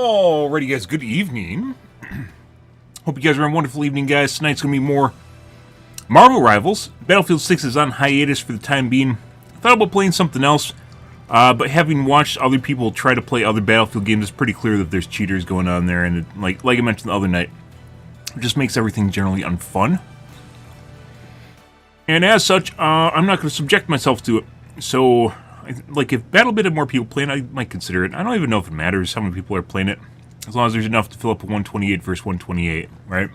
Alrighty, guys, good evening. Hope you guys are having a wonderful evening, guys. Tonight's going to be more Marvel Rivals. Battlefield 6 is on hiatus for the time being. I thought about playing something else, but having watched other people try to play other Battlefield games, it's pretty clear that there's cheaters going on there, and like I mentioned the other night, it just makes everything generally unfun. And as such, I'm not going to subject myself to it. So, like, if BattleBit had more people playing, I might consider it. I don't even know if it matters how many people are playing it, as long as there's enough to fill up a 128 versus 128, right?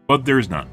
But there's not.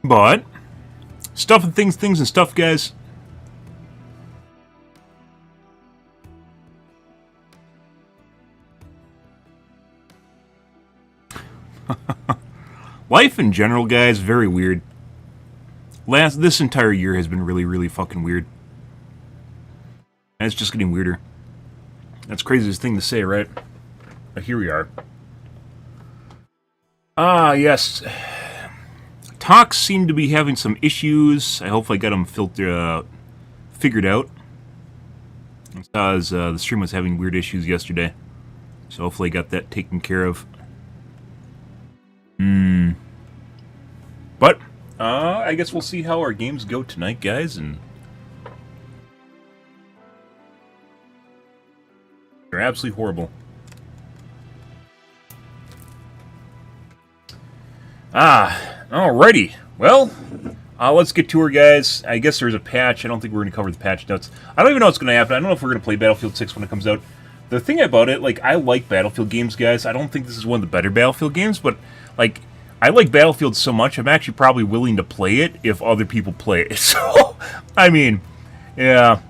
But stuff and things and stuff, guys. Life in general, guys, very weird. This entire year has been really fucking weird. And it's just getting weirder. That's the craziest thing to say, right? But here we are. Ah, yes. Talks seem to be having some issues. I hope I got them figured out. Because the stream was having weird issues yesterday. So hopefully I got that taken care of. But, I guess we'll see how our games go tonight, guys, and they're absolutely horrible. Alrighty. Well, let's get to her, guys. I guess there's a patch. I don't think we're going to cover the patch notes. I don't even know what's going to happen. I don't know if we're going to play Battlefield 6 when it comes out. The thing about it, like, I like Battlefield games, guys. I don't think this is one of the better Battlefield games, but, like, I like Battlefield so much, I'm actually probably willing to play it if other people play it. So, I mean, yeah,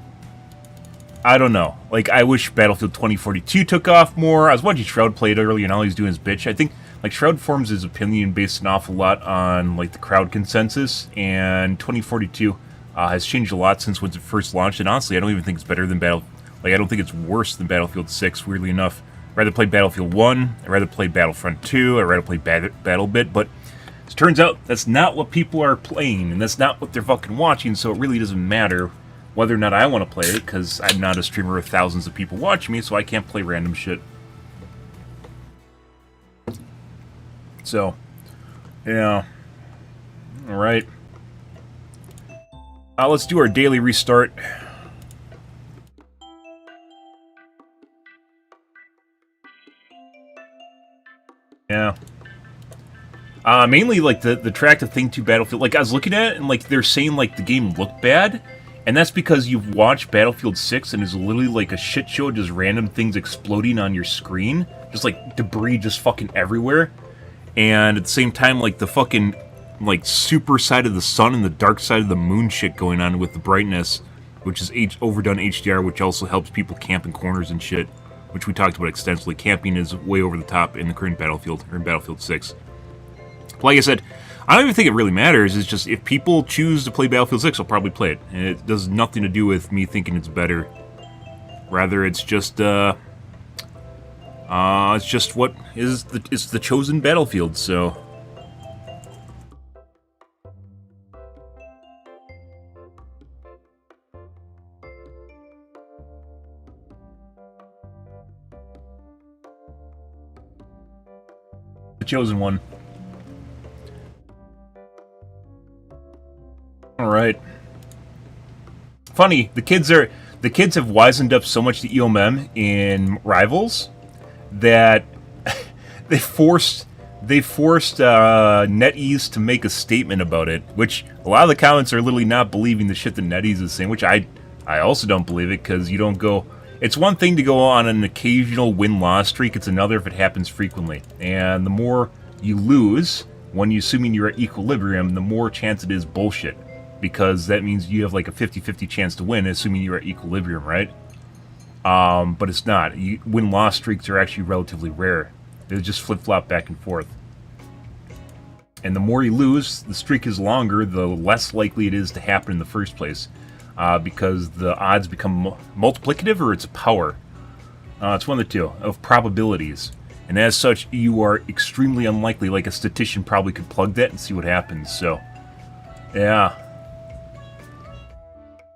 I don't know. Like, I wish Battlefield 2042 took off more. I was watching Shroud play it earlier, and all he's doing is bitch. I think, like, Shroud forms his opinion based an awful lot on, like, the crowd consensus, and 2042 has changed a lot since when it first launched, and honestly, I don't even think it's better than I don't think it's worse than Battlefield 6, weirdly enough. I'd rather play Battlefield 1, I'd rather play Battlefront 2, I'd rather play BattleBit, but it turns out that's not what people are playing, and that's not what they're fucking watching, so it really doesn't matter whether or not I want to play it, because I'm not a streamer with thousands of people watching me, so I can't play random shit. So, yeah. Alright. Let's do our daily restart. Yeah. Mainly, like, the attractive thing to Battlefield, like, I was looking at it, and, like, they're saying, like, the game looked bad, and that's because you've watched Battlefield 6, and it's literally, like, a shit show, just random things exploding on your screen, just, like, debris just fucking everywhere, and at the same time, like, the fucking, like, super side of the sun and the dark side of the moon shit going on with the brightness, which is overdone HDR, which also helps people camp in corners and shit, which we talked about extensively. Camping is way over the top in the current Battlefield, or in Battlefield 6. Like I said, I don't even think it really matters. It's just, if people choose to play Battlefield 6, I'll probably play it. And it does nothing to do with me thinking it's better. Rather, it's just, what is it's the chosen Battlefield, so. The chosen one. funny. The kids have wizened up so much to EOMM in Rivals that they forced NetEase to make a statement about it, which a lot of the comments are literally not believing the shit that NetEase is saying, which I also don't believe it, because you don't go... It's one thing to go on an occasional win-loss streak, it's another if it happens frequently. And the more you lose, when you're assuming you're at equilibrium, the more chance it is bullshit. Because that means you have like a 50-50 chance to win, assuming you're at equilibrium, right? But it's not. Win-loss streaks are actually relatively rare. They just flip-flop back and forth. And the more you lose, the streak is longer, the less likely it is to happen in the first place. Because the odds become multiplicative, or it's a power. It's one of the two, of probabilities. And as such, you are extremely unlikely. Like a statistician probably could plug that and see what happens. So, yeah.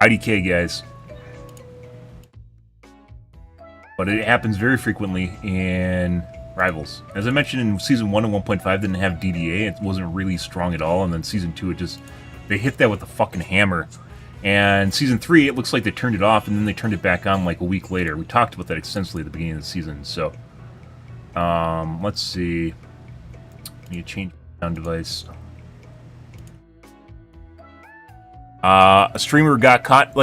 IDK, guys. But it happens very frequently in Rivals. As I mentioned in Season 1 and 1.5, didn't have DDA. It wasn't really strong at all. And then Season 2, they hit that with a fucking hammer. And Season 3, it looks like they turned it off, and then they turned it back on like a week later. We talked about that extensively at the beginning of the season. So, let's see. I need to change sound device. A streamer got caught,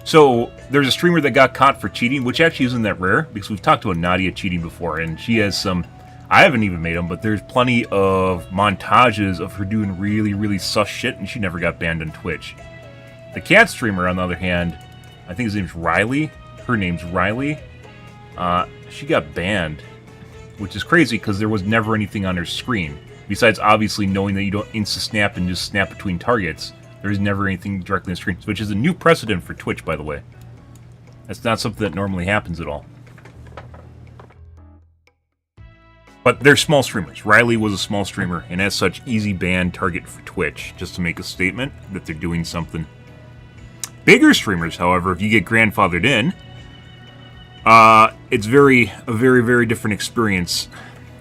so there's a streamer that got caught for cheating, which actually isn't that rare, because we've talked about Nadia cheating before, and she has some, I haven't even made them, but there's plenty of montages of her doing really, really sus shit, and she never got banned on Twitch. The cat streamer, on the other hand, I think his name's Riley, her name's Riley, she got banned, which is crazy, because there was never anything on her screen, besides obviously knowing that you don't insta-snap and just snap between targets. There's never anything directly on screen, which is a new precedent for Twitch, by the way. That's not something that normally happens at all. But they're small streamers. Riley was a small streamer, and as such, easy ban target for Twitch, just to make a statement that they're doing something. Bigger streamers, however, if you get grandfathered in, it's a very, very different experience,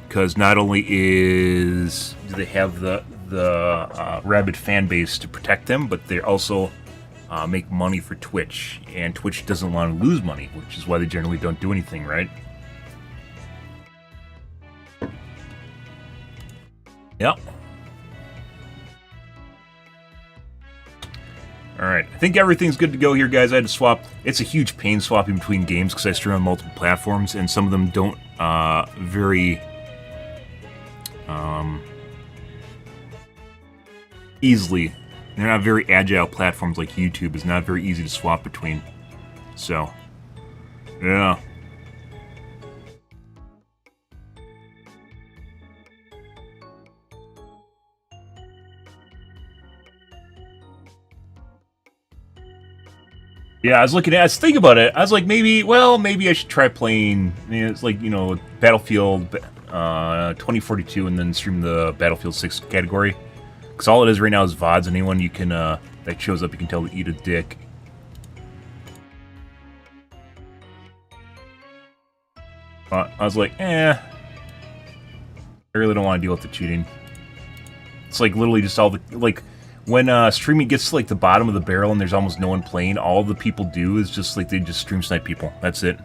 because not only do they have the rabid fan base to protect them, but they also make money for Twitch, and Twitch doesn't want to lose money, which is why they generally don't do anything, right? Yep. Alright, I think everything's good to go here, guys. I had to swap. It's a huge pain swapping between games because I stream on multiple platforms, and some of them don't very easily. They're not very agile platforms like YouTube. It's not very easy to swap between. So, yeah. Yeah, I was thinking about it. I was like, maybe I should try playing, it's like, Battlefield 2042 and then stream the Battlefield 6 category. Because all it is right now is VODs. Anyone you can, that shows up, you can tell to eat a dick. But I was like, I really don't want to deal with the cheating. It's like literally just all the, when streaming gets to the bottom of the barrel and there's almost no one playing, all the people do is just they just stream snipe people. That's it.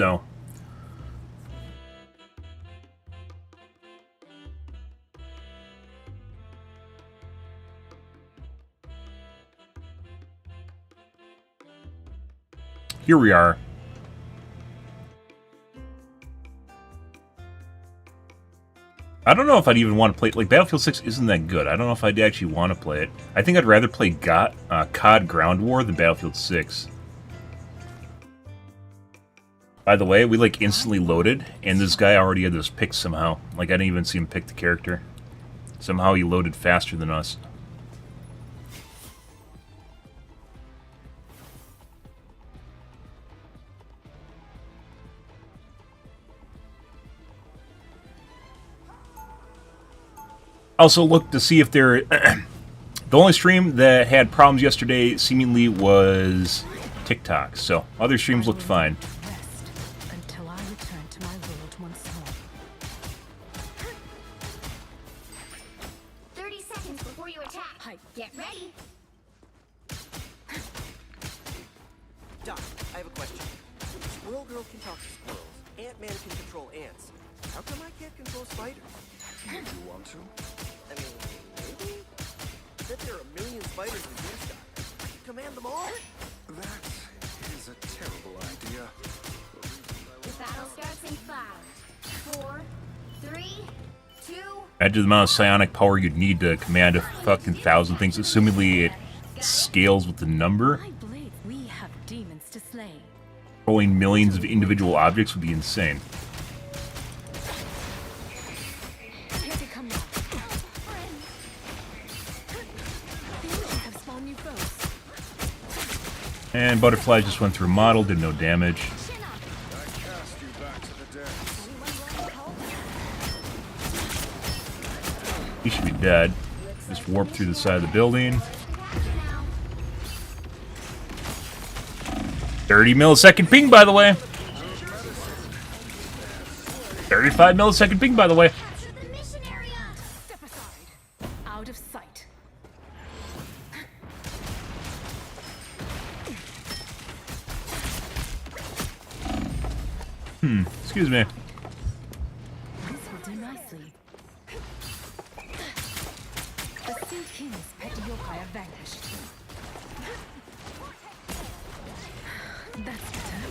So. Here we are. I don't know if I'd even want to play it. Battlefield 6 isn't that good. I don't know if I'd actually want to play it. I think I'd rather play COD Ground War than Battlefield 6. By the way, we instantly loaded, and this guy already had this pick somehow. I didn't even see him pick the character. Somehow he loaded faster than us. Also look to see if they're... the only stream that had problems yesterday seemingly was TikTok, so other streams looked fine. pipe. Get ready. Doc, I have a question. Squirrel Girl can talk to squirrels. Ant-Man can control ants. How come I can't control spiders? Do you want to? I mean, maybe? I bet there are a million spiders in Doomsday. I can command them all. That is a terrible idea. The battle starts in 5, 4, 3, 2. Imagine the amount of psionic power you'd need to command a fucking 1,000 things, assumingly it scales with the number. I believe we have demons to slay. Controlling millions of individual objects would be insane. Here they come now. The oceans have spawned new foes. And Butterfly just went through model, did no damage. Chin up. I cast you back to the depths. Anyone want help? He should be dead. Just warped through the side of the building. 30 millisecond ping, by the way. 35 millisecond ping, by the way. Capture the mission area. Step aside. Out of sight. Excuse me. This will do nicely. The Sea King's pet yokai have vanished. That's better.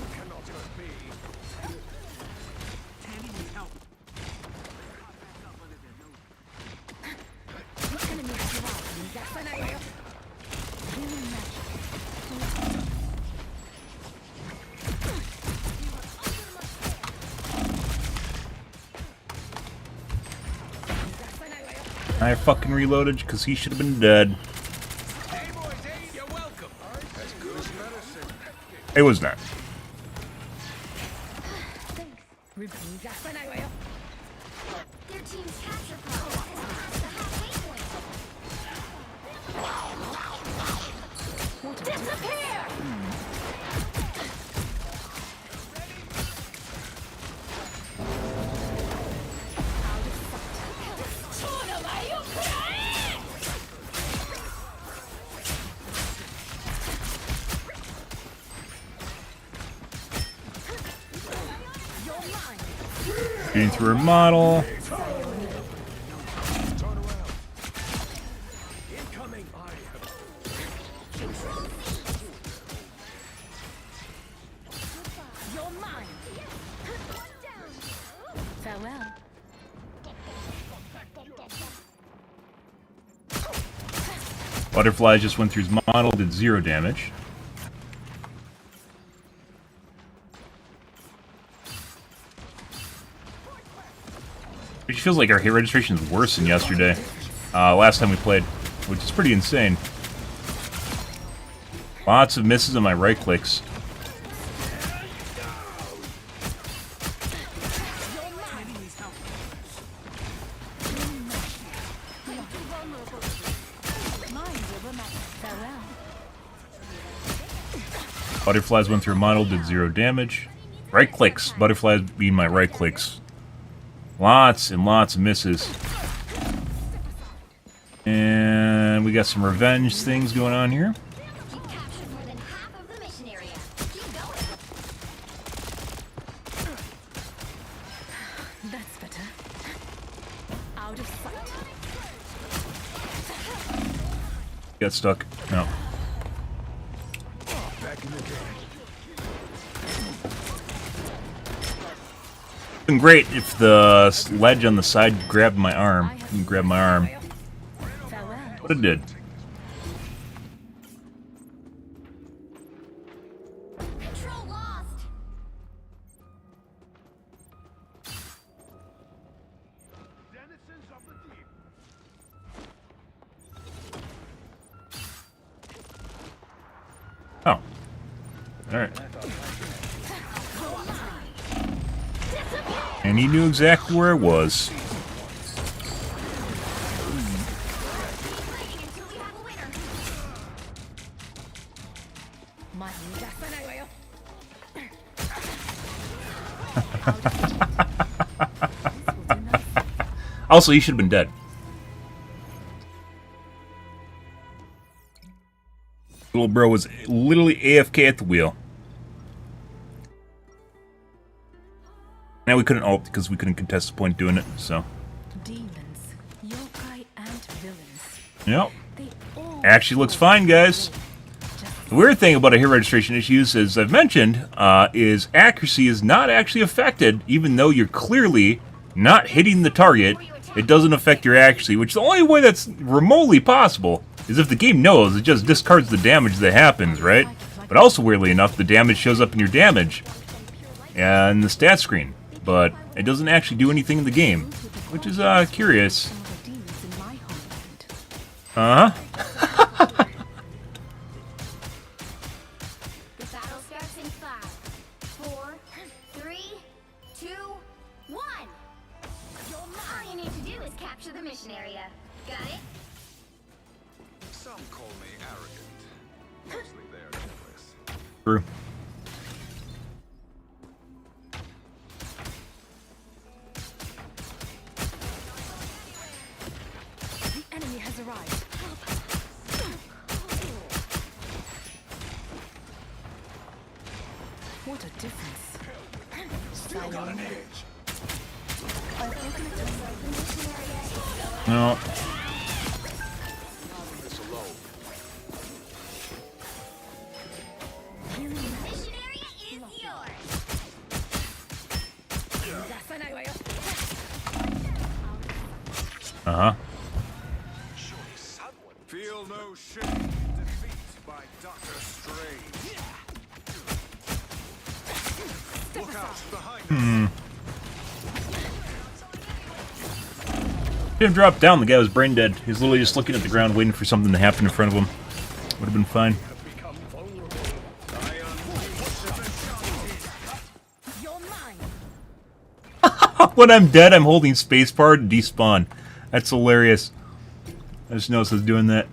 The enemy has arrived in that scenario. Healing magic. I fucking reloaded because he should have been dead. It was not. Repeat that scenario. Their team's capture point has passed the halfway point. Disappear! Shooting through her model. You're mine. Farewell. Butterfly just went through his model, did 0 damage. It feels like our hit registration is worse than yesterday. Last time we played, which is pretty insane. Lots of misses on my right clicks. Farewell. Butterflies went through a model, did 0 damage. Right clicks. Butterflies being my right clicks. Lots and lots of misses. And we got some revenge things going on here. You captured more than half of the mission area. Keep going. That's better. Out of sight. Got stuck. No. Back in the game. Been great if the ledge on the side grabbed my arm. Grabbed my arm. Farewell. But it did. Control lost. Oh. Alright. And he knew exactly where it was. Waiting until we have a winner. My scenario. Also, he should have been dead. Little bro was literally AFK at the wheel. Now we couldn't ult because we couldn't contest the point doing it, so. Demons, yokai, and villains. Yep. They all Actually looks fine, guys. The weird thing about a hit registration issues, as I've mentioned, is accuracy is not actually affected, even though you're clearly not hitting the target. It doesn't affect your accuracy, which the only way that's remotely possible is if the game knows it just discards the damage that happens, right? But also, weirdly enough, the damage shows up in your damage and the stat screen, but it doesn't actually do anything in the game, which is curious. some of the demons in my homeland. The battle starts in 5, 4, 3, 2, 1. All you need to do is capture the mission area. Got it? Some call me arrogant. Mostly they're jealous. True. The enemy has arrived. What a difference. Still got an edge. No. Mission area is yours. Uh-huh. Feel no shame. Defeat by Doctor Strange. Look out behind us. Him drop down, the guy was brain dead. He was literally just looking at the ground waiting for something to happen in front of him. Would have been fine. You're mine. When I'm dead, I'm holding spacebar to despawn. That's hilarious. I just noticed I was doing that.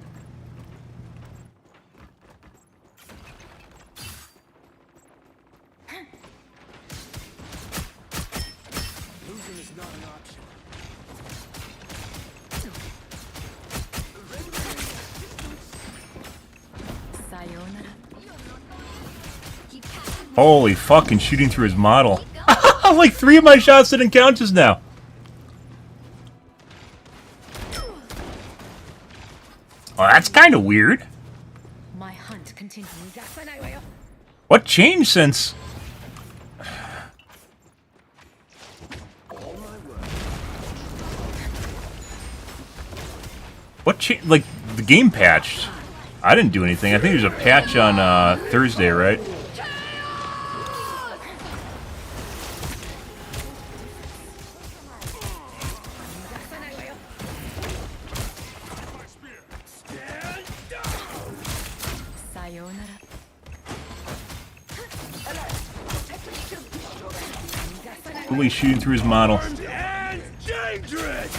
Losing is not an option. Sayonara. Holy fucking shooting through his model. Like 3 of my shots didn't count just now. Well, that's kind of weird. My hunt continues. What changed since... What changed? Like, the game patched. I didn't do anything. I think there's a patch on Thursday, right? Sayonara. Really shooting through his model. And dangerous!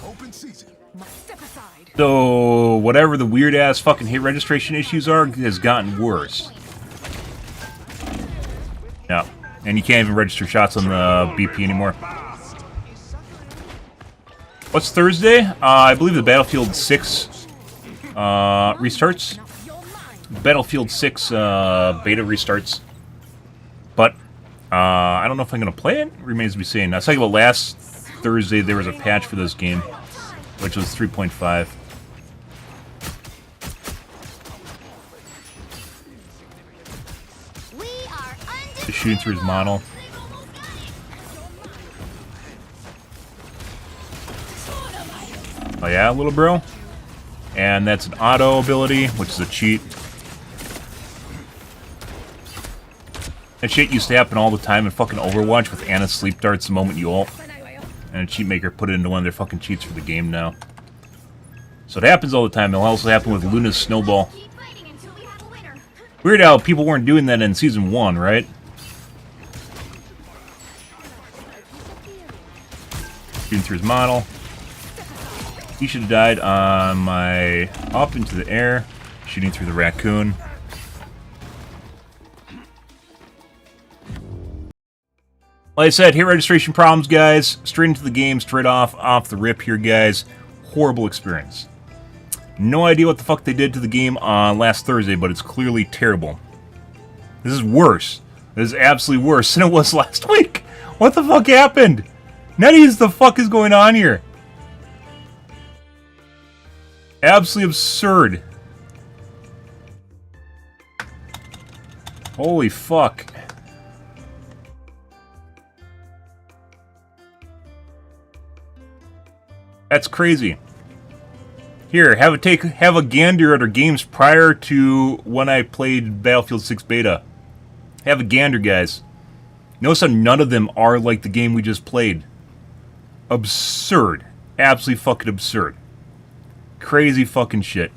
Open season. Step aside. So, whatever the weird-ass fucking hit registration issues are, has gotten worse. Yeah. And you can't even register shots on the BP anymore. What's Thursday? I believe the Battlefield 6 restarts. You're mine. Battlefield 6 beta restarts. But I don't know if I'm going to play it. Remains to be seen. I was talking about last Thursday there was a patch for this game, which was 3.5. We are Just shooting through his model. Oh yeah, little bro? And that's an auto ability, which is a cheat. That shit used to happen all the time in fucking Overwatch with Anna's sleep darts the moment you ult. And a cheat maker put it into one of their fucking cheats for the game now. So it happens all the time. It'll also happen with Luna's Snowball. keep fighting until we have a winner. Weird how people weren't doing that in Season 1, right? Shooting through his model. He should have died on my up into the air, shooting through the raccoon. Like I said, hit registration problems, guys. Straight into the game, straight off the rip here, guys. Horrible experience. No idea what the fuck they did to the game on last Thursday, but it's clearly terrible. This is worse. This is absolutely worse than it was last week. What the fuck happened? Netties, the fuck is going on here? Absolutely absurd. Holy fuck. That's crazy. Here, have a gander at our games prior to when I played Battlefield 6 Beta. Have a gander, guys. Notice how none of them are like the game we just played. Absurd. Absolutely fucking absurd. Crazy fucking shit.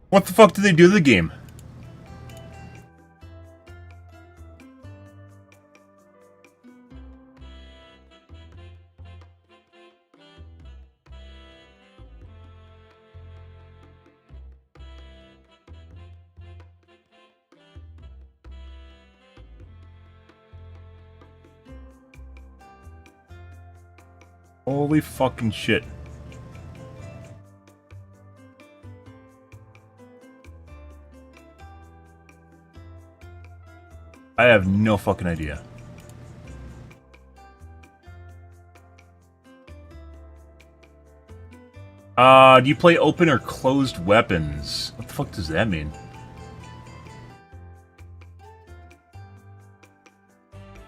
What the fuck did they do to the game? Holy fucking shit. I have no fucking idea. Do you play open or closed weapons? What the fuck does that mean?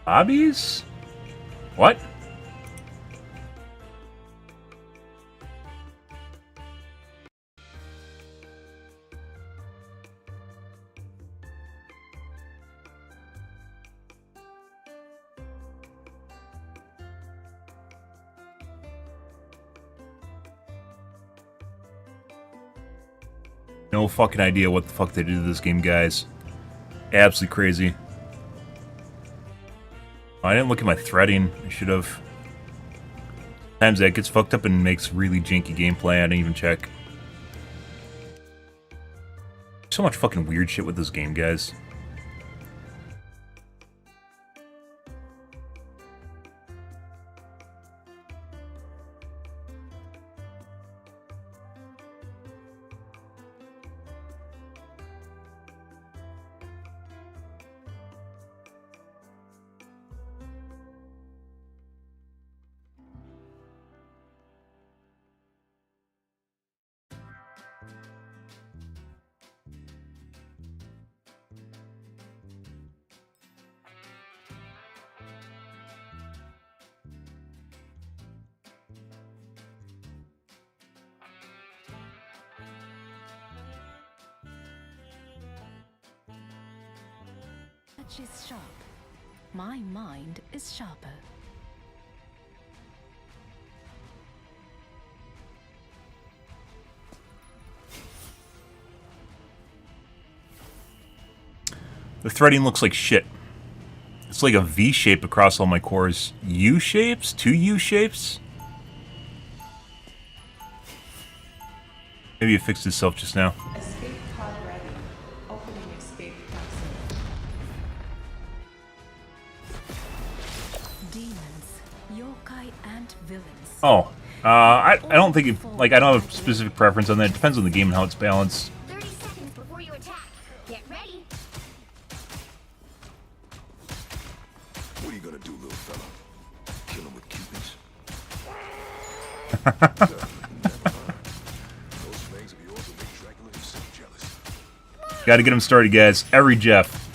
Hobbies? What? No fucking idea what the fuck they did to this game, guys. Absolutely crazy. I didn't look at my threading. I should have. Sometimes that gets fucked up and makes really janky gameplay. I didn't even check. So much fucking weird shit with this game, guys. Touch is sharp. My mind is sharper. The threading looks like shit. It's like a V shape across all my cores. U shapes? 2 U shapes? Maybe it fixed itself just now. Escape pod ready. Opening escape capsule. Demons, yokai, and villains. Oh, I don't think it, like, I don't have a specific preference on that. It depends on the game and how it's balanced. 30 seconds before you attack. Get ready. What are you gonna do, little fella? Kill him with cupins? Those fangs of yours will make Dracula himself jealous. Gotta get him started, guys. Every Jeff.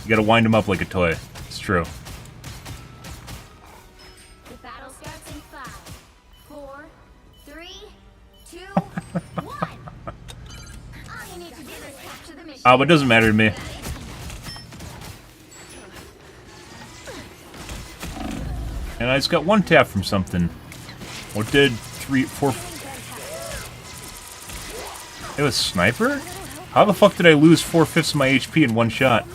You gotta wind him up like a toy. It's true. The battle starts in 5, 4, 3, 2, 1. All you need to do is capture the mission. But it doesn't matter to me. And I just got 1 tap from something. What did 3, 4... It was sniper? How the fuck did I lose 4/5 of my HP in 1 shot?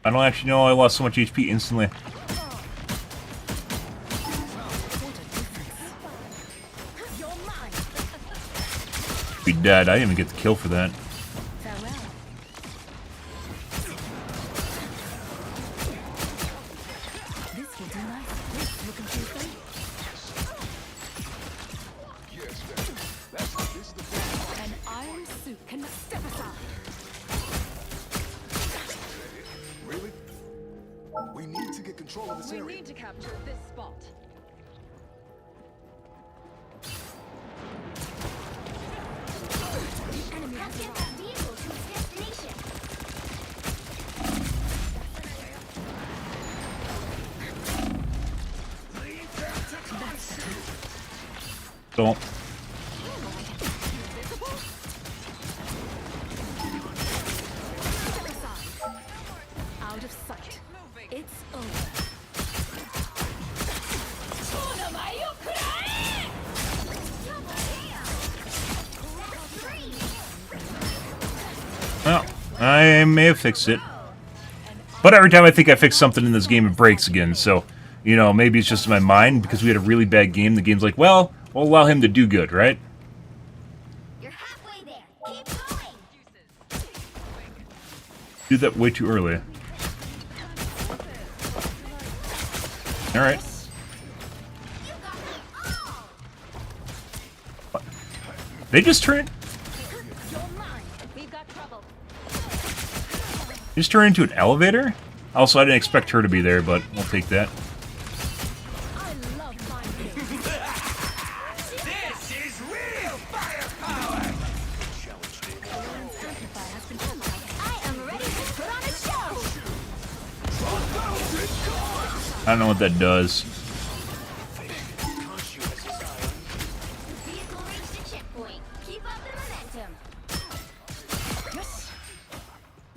I don't actually know I lost so much HP instantly. Be dead. I didn't even get the kill for that. Farewell. You cannot step aside. Really? We need to get control of this We area. need to capture this spot. The enemy Have has get arrived. that vehicle to its destination. Don't. Step aside. Out of sight. It's over. Well, I may have fixed it. But every time I think I fixed something in this game, it breaks again. So, you know, maybe it's just in my mind because we had a really bad game. The game's like, well, we'll allow him to do good, right? You're halfway there. Keep going. Do that way too early. Alright. You got me all. They just turn You're mine. We've got trouble. into an elevator? Also, I didn't expect her to be there, but we'll take that. I love my game. This is real firepower! Amplifier has been compromised. I am ready to put on a show. I don't know what that does. Vehicle reached a checkpoint. Keep up the momentum.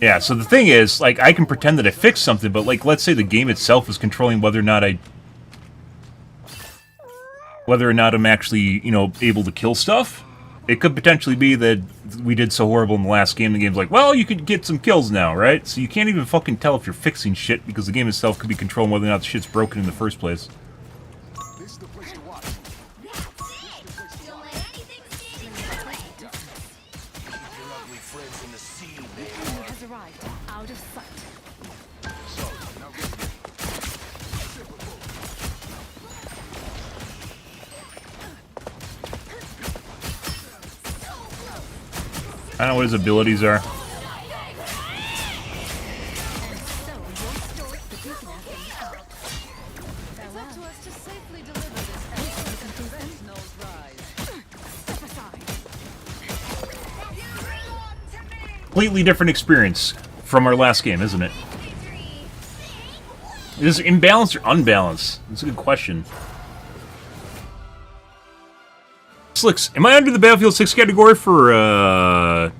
Yeah, so the thing is, like, I can pretend that I fixed something, but, like, let's say the game itself is controlling whether or not I'm actually, you know, able to kill stuff. It could potentially be that we did so horrible in the last game, the game's like, well, you could get some kills now, right? So you can't even fucking tell if you're fixing shit, because the game itself could be controlling whether or not the shit's broken in the first place. This is the place to watch. That's it. Don't let anything stand in your way. Keep your ugly friends in the sea, The enemy has arrived. Out of sight. So, now get here. I don't know what his abilities are. So, your story, the beacon has been out. It's up to us to safely deliver this evidence and prevent Noel's rise. Step aside. Completely different experience from our last game, isn't it? Is it imbalanced or unbalanced? That's a good question. Slicks, am I under the Battlefield 6 category for,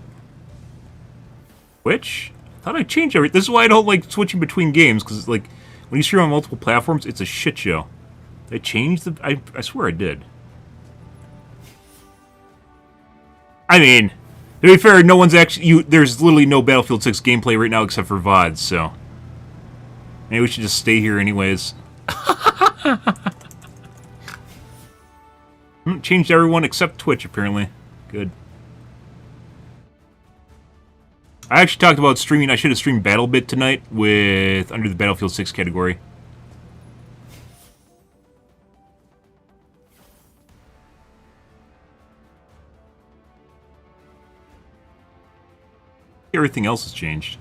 Twitch? I thought I changed everything. This is why I don't like switching between games, because, like, when you stream on multiple platforms, it's a shit show. Did I change the... I swear I did. I mean, to be fair, no one's actually... There's literally no Battlefield 6 gameplay right now except for VODs, so... Maybe we should just stay here anyways. Changed everyone except Twitch, apparently. Good. I actually talked about streaming. I should have streamed BattleBit tonight with under the Battlefield 6 category. Everything else has changed.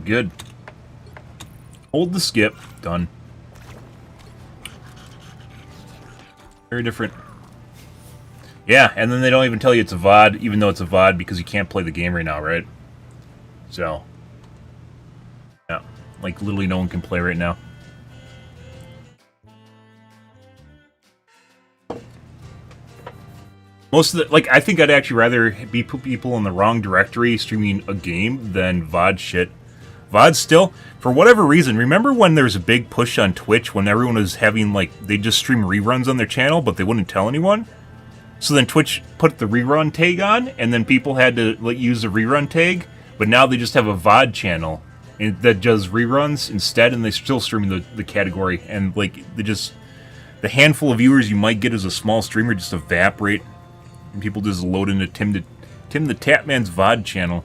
Good. Hold the skip. Done. Very different. Yeah, and then they don't even tell you it's a VOD, even though it's a VOD, because you can't play the game right now, right? So. Yeah. Like, literally no one can play right now. Most of the... Like, I think I'd actually rather be put people in the wrong directory streaming a game than VOD shit. VOD still, for whatever reason, remember when there was a big push on Twitch when everyone was having, like, they just stream reruns on their channel, but they wouldn't tell anyone? So then Twitch put the rerun tag on, and then people had to, like, use the rerun tag, but now they just have a VOD channel that does reruns instead, and they still stream the category, and, like, they just... The handful of viewers you might get as a small streamer just evaporate, and people just load into Tim the Tapman's VOD channel.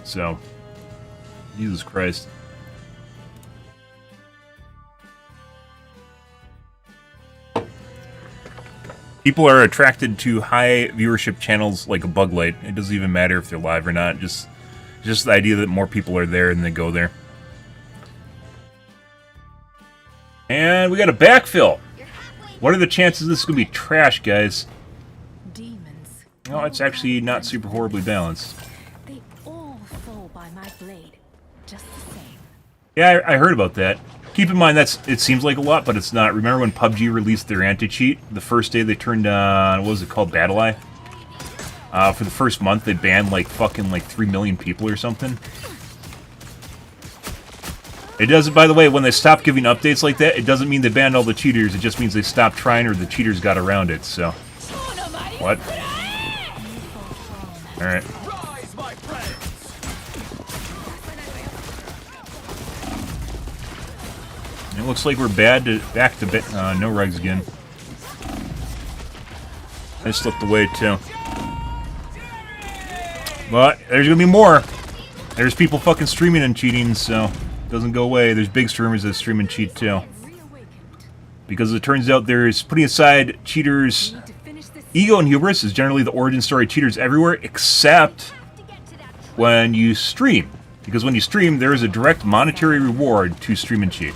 So... Jesus Christ. People are attracted to high viewership channels like a bug light. It doesn't even matter if they're live or not. Just the idea that more people are there and they go there. And we got a backfill. What are the chances this is going to be trash, guys? Demons. No, it's actually not super horribly balanced. They all fall by my blade. Just the same. Yeah, I heard about that. Keep in mind, it seems like a lot, but it's not. Remember when PUBG released their anti-cheat? The first day they turned on, what was it called, Battle Eye? For the first month, they banned like fucking like 3 million people or something. It doesn't, by the way, when they stop giving updates like that, it doesn't mean they banned all the cheaters. It just means they stopped trying or the cheaters got around it, so. What? Alright. Rise, my friends! It looks like we're back to no regs again. I slipped away too. But there's gonna be more. There's people fucking streaming and cheating, so it doesn't go away. There's big streamers that stream and cheat too. Because it turns out there's, putting aside cheaters' ego and hubris, is generally the origin story of cheaters everywhere, except when you stream. Because when you stream, there is a direct monetary reward to stream and cheat.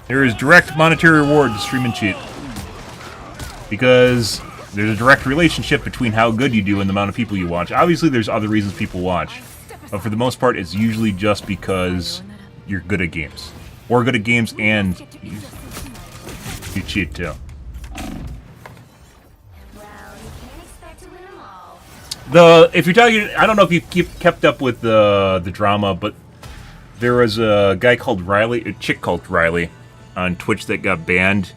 There is direct monetary reward to stream and cheat. Because there's a direct relationship between how good you do and the amount of people you watch. Obviously, there's other reasons people watch. But for the most part, it's usually just because you're good at games. Or good at games and you cheat too. If you're talking, I don't know if you kept up with the drama, but there was a guy called Riley, a chick called Riley, on Twitch that got banned,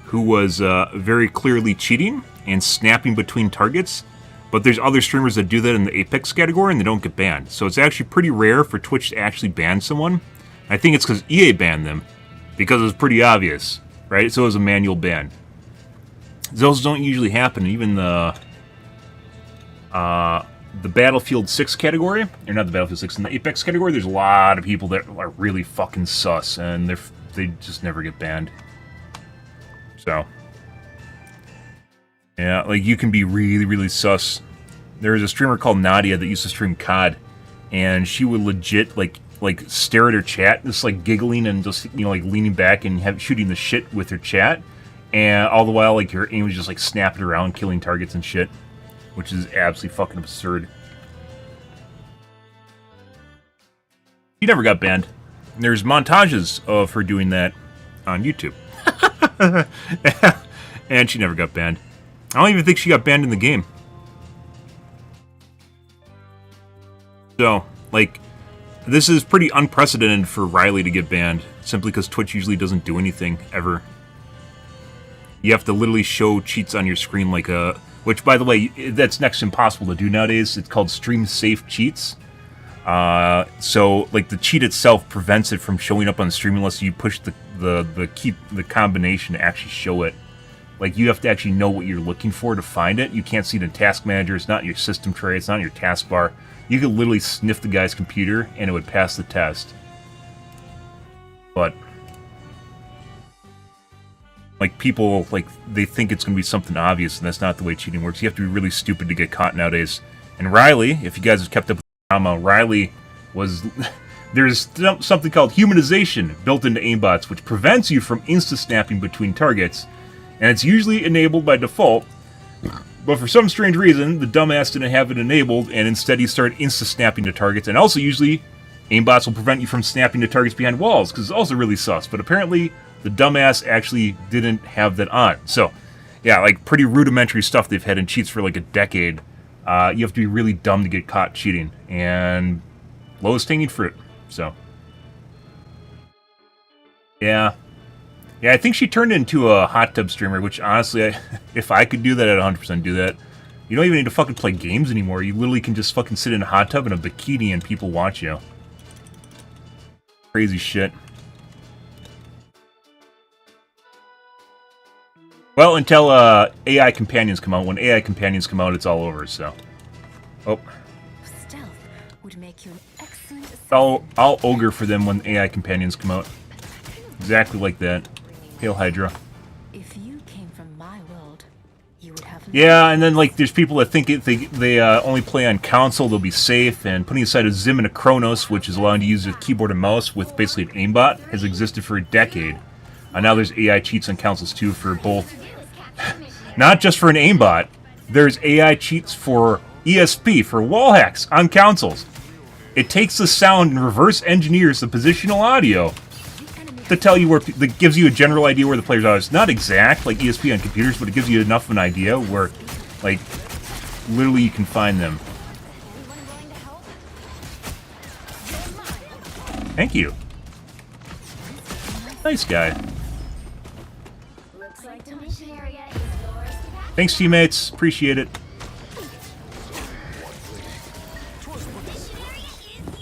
who was very clearly cheating and snapping between targets. But there's other streamers that do that in the Apex category and they don't get banned. So it's actually pretty rare for Twitch to actually ban someone. I think it's because EA banned them, because it was pretty obvious, right? So it was a manual ban. Those don't usually happen. Even the Battlefield 6 category, or not the Battlefield 6, in the Apex category, there's a lot of people that are really fucking sus, and they just never get banned. So, yeah, like, you can be really, really sus. There was a streamer called Nadia that used to stream COD, and she would legit, like stare at her chat, just, like, giggling and just, you know, like, leaning back and shooting the shit with her chat, and all the while, like, her aim was just, like, snapping around, killing targets and shit, which is absolutely fucking absurd. She never got banned. There's montages of her doing that on YouTube. And she never got banned. I don't even think she got banned in the game. So, like, this is pretty unprecedented for Riley to get banned, simply because Twitch usually doesn't do anything, ever. You have to literally show cheats on your screen like a... Which, by the way, that's next to impossible to do nowadays. It's called stream safe cheats. So, like, the cheat itself prevents it from showing up on the stream unless you push the combination to actually show it. Like, you have to actually know what you're looking for to find it. You can't see it in Task Manager. It's not in your system tray. It's not in your taskbar. You could literally sniff the guy's computer and it would pass the test. But, like, people, like, they think it's going to be something obvious, and that's not the way cheating works. You have to be really stupid to get caught nowadays. And Riley, if you guys have kept up with the drama, Riley was... There's something called humanization built into aimbots, which prevents you from insta-snapping between targets, and it's usually enabled by default, but for some strange reason, the dumbass didn't have it enabled, and instead he started insta-snapping to targets, and also usually, aimbots will prevent you from snapping to targets behind walls, because it's also really sus, but apparently, the dumbass actually didn't have that on. So, yeah, like, pretty rudimentary stuff they've had in cheats for like a decade. You have to be really dumb to get caught cheating, and lowest hanging fruit, so. Yeah. Yeah, I think she turned into a hot tub streamer, which honestly, if I could do that, I'd 100% do that. You don't even need to fucking play games anymore. You literally can just fucking sit in a hot tub in a bikini and people watch you. Crazy shit. Well, until AI companions come out. When AI companions come out, it's all over, so. Oh. Stealth. would make you an excellent assistant. I'll ogre for them when AI companions come out. Exactly like that. Hail Hydra. If you came from my world, you would have. Yeah, and then like there's people that think they only play on console, they'll be safe, and putting aside a Zim and a Kronos, which is allowing to use a keyboard and mouse with basically an aimbot, has existed for a decade. Now there's AI cheats on consoles too for both. Not just for an aimbot, there's AI cheats for ESP, for wall hacks on consoles. It takes the sound and reverse engineers the positional audio to tell you where, that gives you a general idea where the players are. It's not exact like ESP on computers, but it gives you enough of an idea where, like, literally you can find them. Thank you. Nice guy. Looks like the mission area is yours to capture. Thanks, teammates. Appreciate it. Mission area is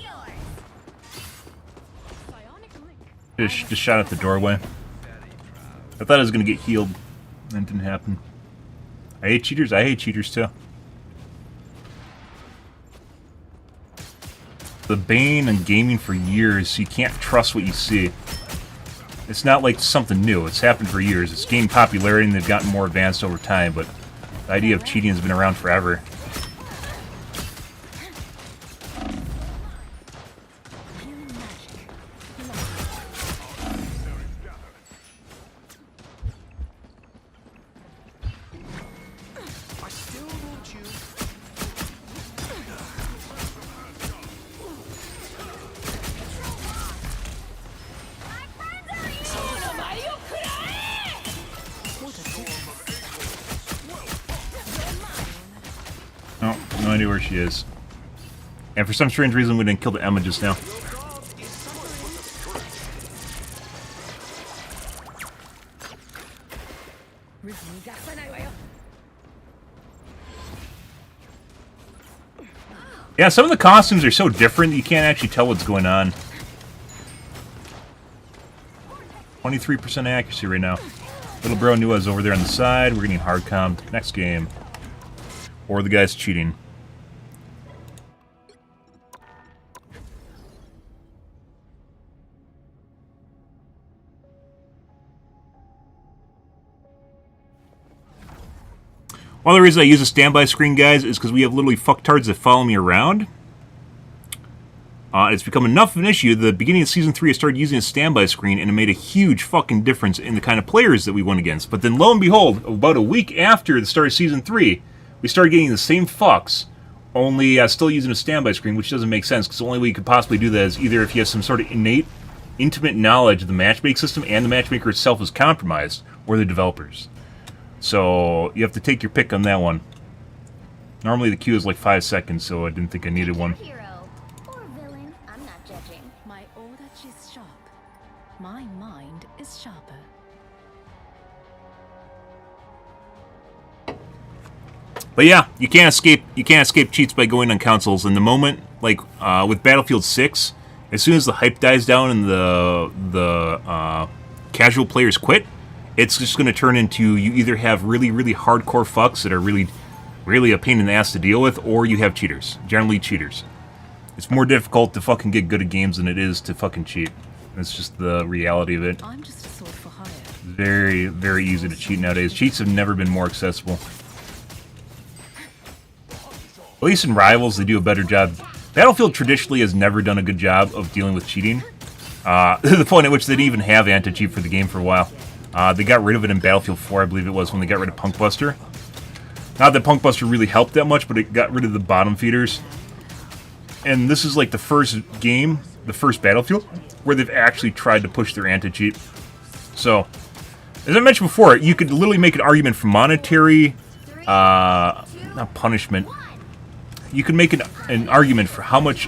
yours. Just shot at the doorway. I thought I was going to get healed. That didn't happen. I hate cheaters. I hate cheaters too. The bane in gaming for years. You can't trust what you see. It's not like something new. It's happened for years. It's gained popularity and they've gotten more advanced over time, but the idea of cheating has been around forever. I still want you. Oh, no idea where she is. And for some strange reason, we didn't kill the Emma just now. Yeah, some of the costumes are so different that you can't actually tell what's going on. 23% accuracy right now. Little bro knew I was over there on the side. We're getting hard comped. Next game. Or the guy's cheating. One of the reasons I use a standby screen, guys, is because we have literally fucktards that follow me around. It's become enough of an issue. At the beginning of Season 3, I started using a standby screen, and it made a huge fucking difference in the kind of players that we went against. But then, lo and behold, about a week after the start of Season 3, we started getting the same fucks, only still using a standby screen, which doesn't make sense, because the only way you could possibly do that is either if you have some sort of innate, intimate knowledge of the matchmaking system and the matchmaker itself is compromised, or the developers. So, you have to take your pick on that one. Normally the queue is like 5 seconds, so I didn't think I needed one. Hero or villain, I'm not judging. My order is sharp. My mind is sharper. But yeah, you can't escape cheats by going on consoles. And the moment, like with Battlefield 6, as soon as the hype dies down and the casual players quit, it's just going to turn into you either have really, really hardcore fucks that are really, really a pain in the ass to deal with, or you have cheaters. Generally cheaters. It's more difficult to fucking get good at games than it is to fucking cheat. That's just the reality of it. I'm just a sword for hire. Very, very easy to cheat nowadays. Cheats have never been more accessible. At least in Rivals, they do a better job. Battlefield traditionally has never done a good job of dealing with cheating. To the point at which they didn't even have anti-cheat for the game for a while. They got rid of it in Battlefield 4, I believe it was, when they got rid of Punkbuster. Not that Punkbuster really helped that much, but it got rid of the bottom feeders. And this is like the first game, the first Battlefield, where they've actually tried to push their anti-cheat. So, as I mentioned before, you could literally make an argument for monetary, not punishment. You could make an argument for how much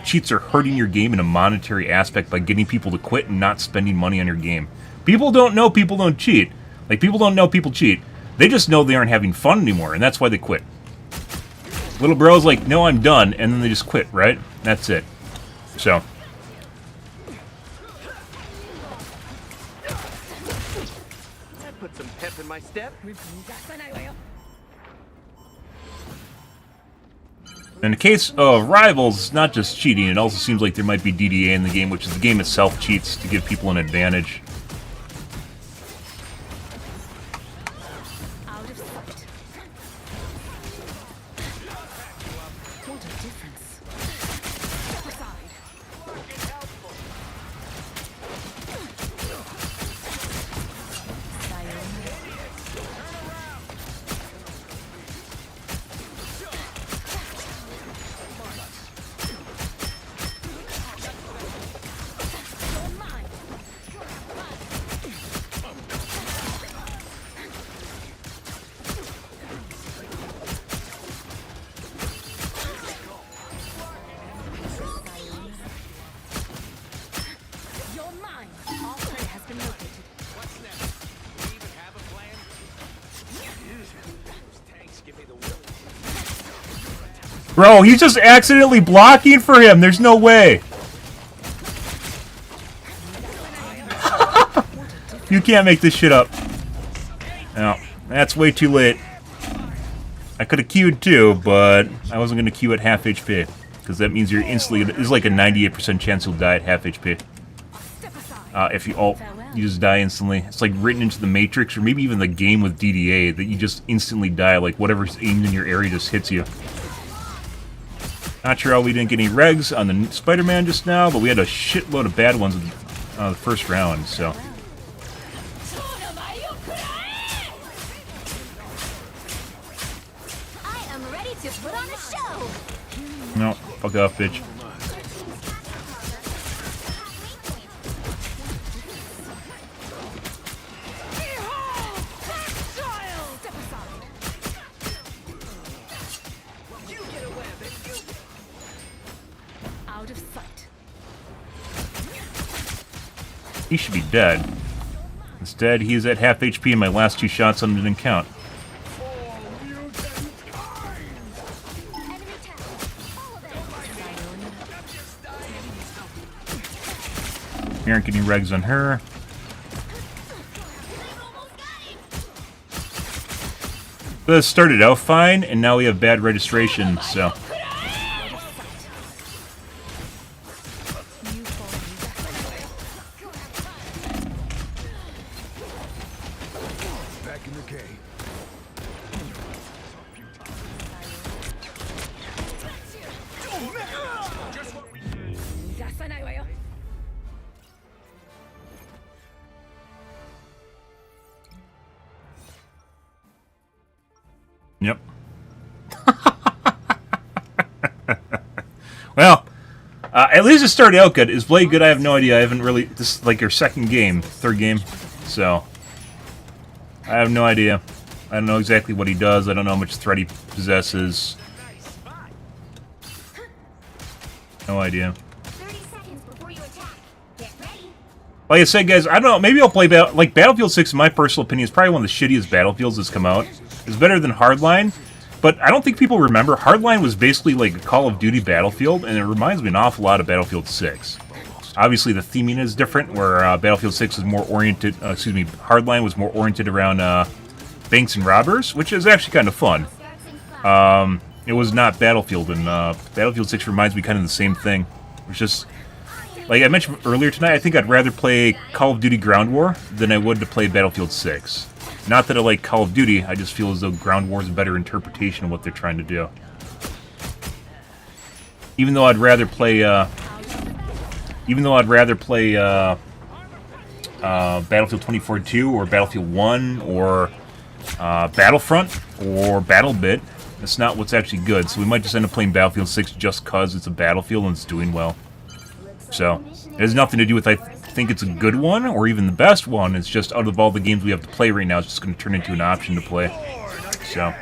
cheats are hurting your game in a monetary aspect by getting people to quit and not spending money on your game. People don't know people don't cheat. Like, people don't know people cheat. They just know they aren't having fun anymore, and that's why they quit. Little bro's like, no, I'm done, and then they just quit, right? That's it. So. That put some pep in my step. In the case of Rivals, it's not just cheating, it also seems like there might be DDA in the game, which is the game itself cheats to give people an advantage. Out of sight. What a difference. Step aside. You're mine. All prey has been located. What's next? Do we even have a plan? Those tanks give me the willies. Bro, he's just accidentally blocking for him. There's no way. You can't make this shit up. No, that's way too late. I could have queued too, but I wasn't going to queue at half HP. Because that means you're instantly... There's like a 98% chance you'll die at half HP. If you ult, you just die instantly. It's like written into the Matrix, or maybe even the game with DDA, that you just instantly die. Like whatever's aimed in your area just hits you. Not sure how we didn't get any regs on the Spider-Man just now, but we had a shitload of bad ones in the first round, so... I am ready to put on a show. No, fuck off, bitch. Out of sight. He should be dead. Instead, he is at half HP and my last two shots on him didn't count. Enemy tower. Follow them. We aren't getting regs on her. This started out fine, and now we have bad registration, so... Back in the cave. Yep. Well, at least it started out good. Is Blade good? I have no idea. I haven't really... This is like your second game, third game, so... I have no idea. I don't know exactly what he does. I don't know how much threat he possesses. No idea. 30 seconds before you attack. Get ready. Like I said, guys, I don't know. Maybe I'll play... Like, Battlefield 6, in my personal opinion, is probably one of the shittiest Battlefields that's come out. It's better than Hardline, but I don't think people remember. Hardline was basically like a Call of Duty Battlefield, and it reminds me an awful lot of Battlefield 6. Obviously, the theming is different, where Battlefield 6 is more oriented... Hardline was more oriented around banks and robbers, which is actually kind of fun. It was not Battlefield, and Battlefield 6 reminds me kind of the same thing. It's just... Like I mentioned earlier tonight, I think I'd rather play Call of Duty Ground War than I would to play Battlefield 6. Not that I like Call of Duty, I just feel as though Ground War is a better interpretation of what they're trying to do. Even though I'd rather play, Battlefield 24-2 or Battlefield 1 or Battlefront or BattleBit, that's not what's actually good. So we might just end up playing Battlefield 6 just cause it's a Battlefield and it's doing well. So it has nothing to do with I think it's a good one or even the best one. It's just out of all the games we have to play right now, it's just going to turn into an option to play. So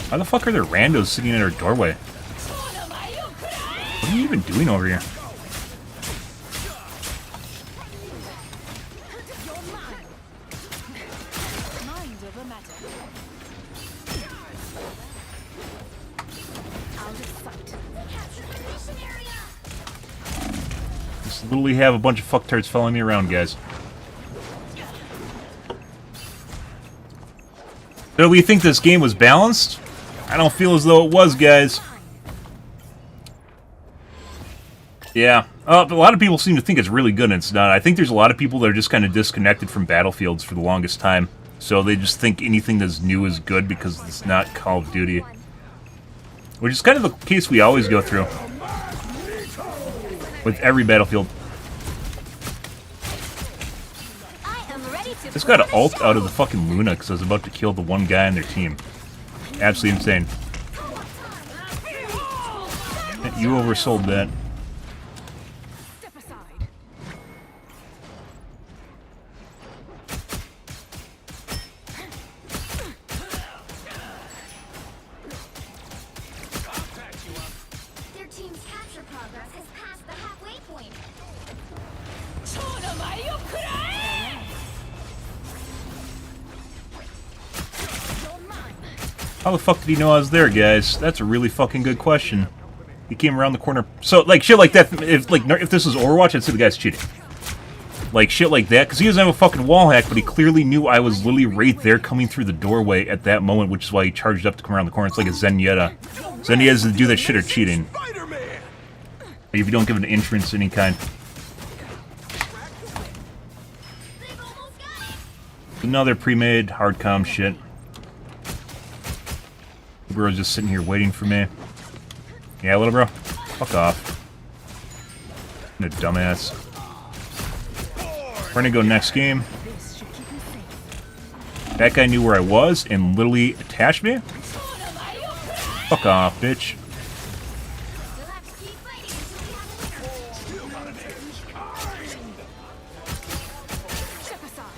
how the fuck are there randos sitting in our doorway? What are you even doing over here? Mind over matter. Out of sight. Just literally have a bunch of fucktards following me around, guys. So we think this game was balanced? I don't feel as though it was, guys. Yeah. But a lot of people seem to think it's really good, and it's not. I think there's a lot of people that are just kind of disconnected from Battlefields for the longest time. So they just think anything that's new is good because it's not Call of Duty. Which is kind of the case we always go through. With every Battlefield. Just got an ult out of the fucking Luna because I was about to kill the one guy on their team. Absolutely insane. You oversold that. Step aside. Their team's capture progress has passed the halfway point. How the fuck did he know I was there, guys? That's a really fucking good question. He came around the corner. So, like, shit like that, if this was Overwatch, I'd say the guy's cheating. Like, shit like that, because he doesn't have a fucking wall hack, but he clearly knew I was literally right there coming through the doorway at that moment, which is why he charged up to come around the corner. It's like a Zenyatta. Zenyatta's that do that shit are cheating. Like, if you don't give an entrance of any kind. Another pre-made hardcom shit. Bro's just sitting here waiting for me. Yeah, little bro? Fuck off. You're a dumbass. We're gonna go next game. That guy knew where I was and literally attached me? Fuck off, bitch. You'll have to keep fighting until we have a winner. Step aside.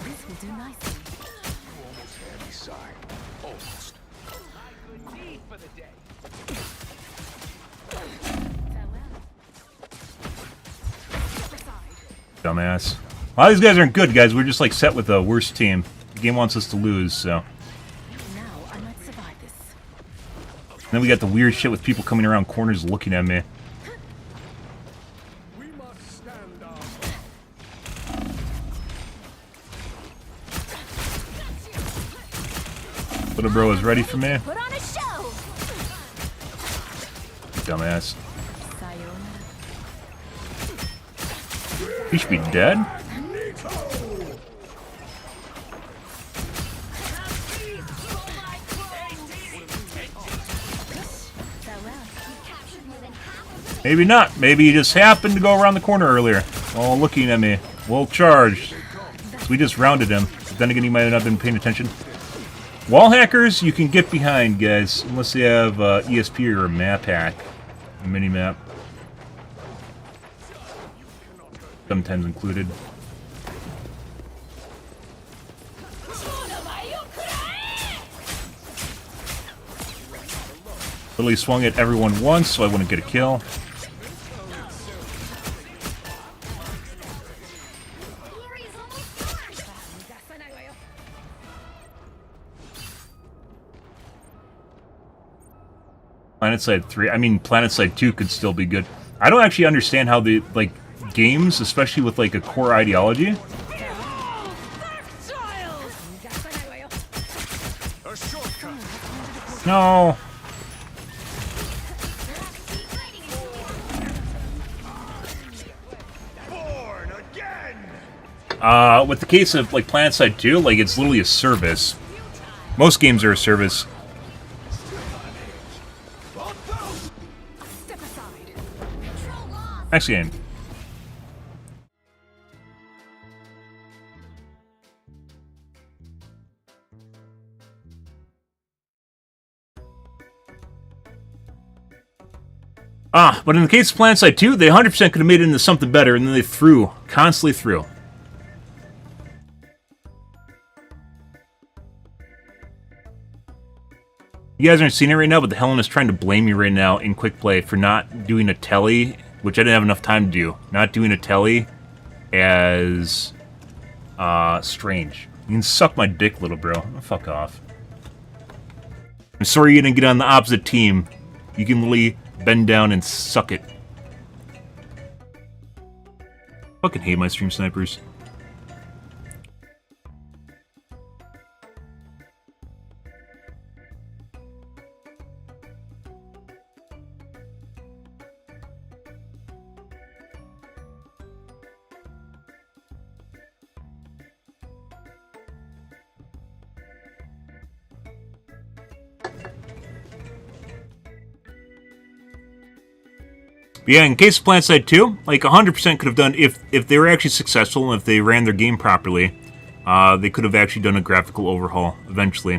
This will do nicely. Almost. Need for the day. Dumbass. A lot of these guys aren't good, guys. We're just like set with the worst team. The game wants us to lose, so. Now I might survive this. Then we got the weird shit with people coming around corners looking at me. We must stand up. Little bro is ready for me. Put on a show. Dumbass. Sayonara. He should be dead. Captured more than half of Maybe not. Maybe he just happened to go around the corner earlier. All looking at me. Well charged. So we just rounded him. But then again, he might have not been paying attention. Wall hackers, you can get behind, guys. Unless they have ESP or a map hack. A mini-map. Sometimes included. Literally swung at everyone once, so I wouldn't get a kill. Fury is almost done. PlanetSide 3, I mean, PlanetSide 2 could still be good. I don't actually understand how the, like, games, especially with, like, a core ideology. A shortcut. No. Born again. With the case of, like, PlanetSide 2, like, it's literally a service. Most games are a service. Step aside. Control lost. Next game. But in the case of PlanetSide 2, they 100% could have made it into something better, and then they constantly threw. You guys aren't seeing it right now, but the Helen is trying to blame me right now in quick play for not doing a telly, which I didn't have enough time to do. Not doing a telly as strange. You can suck my dick, little bro. Fuck off. I'm sorry you didn't get on the opposite team. You can literally Bend down and suck it. Fucking hate my stream snipers. But yeah, in case of PlanetSide 2, like 100% could have done, if they were actually successful and if they ran their game properly, they could have actually done a graphical overhaul eventually,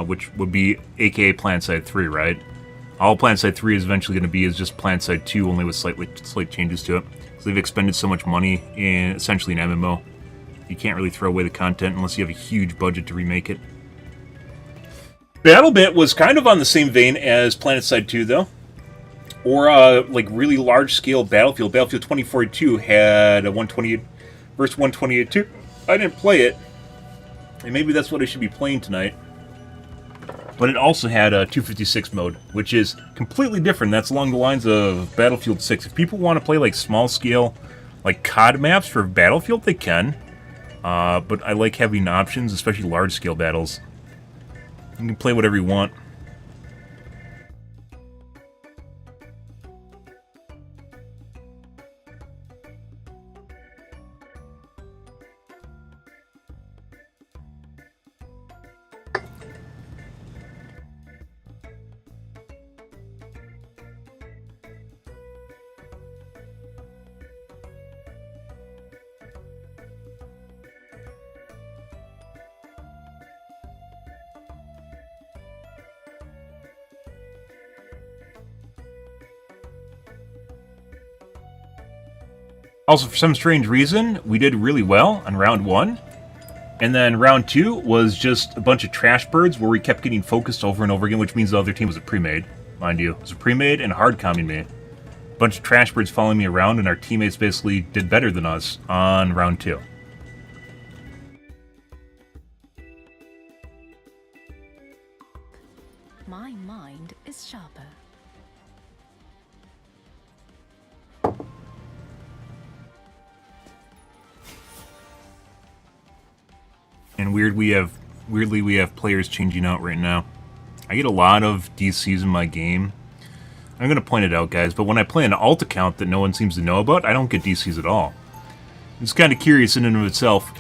which would be aka PlanetSide 3, right? All PlanetSide 3 is eventually going to be is just PlanetSide 2, only with slight changes to it. Because they've expended so much money in essentially an MMO. You can't really throw away the content unless you have a huge budget to remake it. BattleBit was kind of on the same vein as PlanetSide 2, though. Or, like, really large-scale Battlefield. Battlefield 2042 had a 128 versus 128 too. I didn't play it. And maybe that's what I should be playing tonight. But it also had a 256 mode, which is completely different. That's along the lines of Battlefield 6. If people want to play, like, small-scale, like, COD maps for Battlefield, they can. But I like having options, especially large-scale battles. You can play whatever you want. Also, for some strange reason, we did really well on round 1. And then round 2 was just a bunch of trash birds where we kept getting focused over and over again, which means the other team was a pre-made. Mind you, it was a pre-made and hard-comming me. A bunch of trash birds following me around, and our teammates basically did better than us on round 2. My mind is sharper. And weirdly we have players changing out right now. I get a lot of DCs in my game. I'm going to point it out, guys, but when I play an alt account that no one seems to know about, I don't get DCs at all. It's kind of curious in and of itself.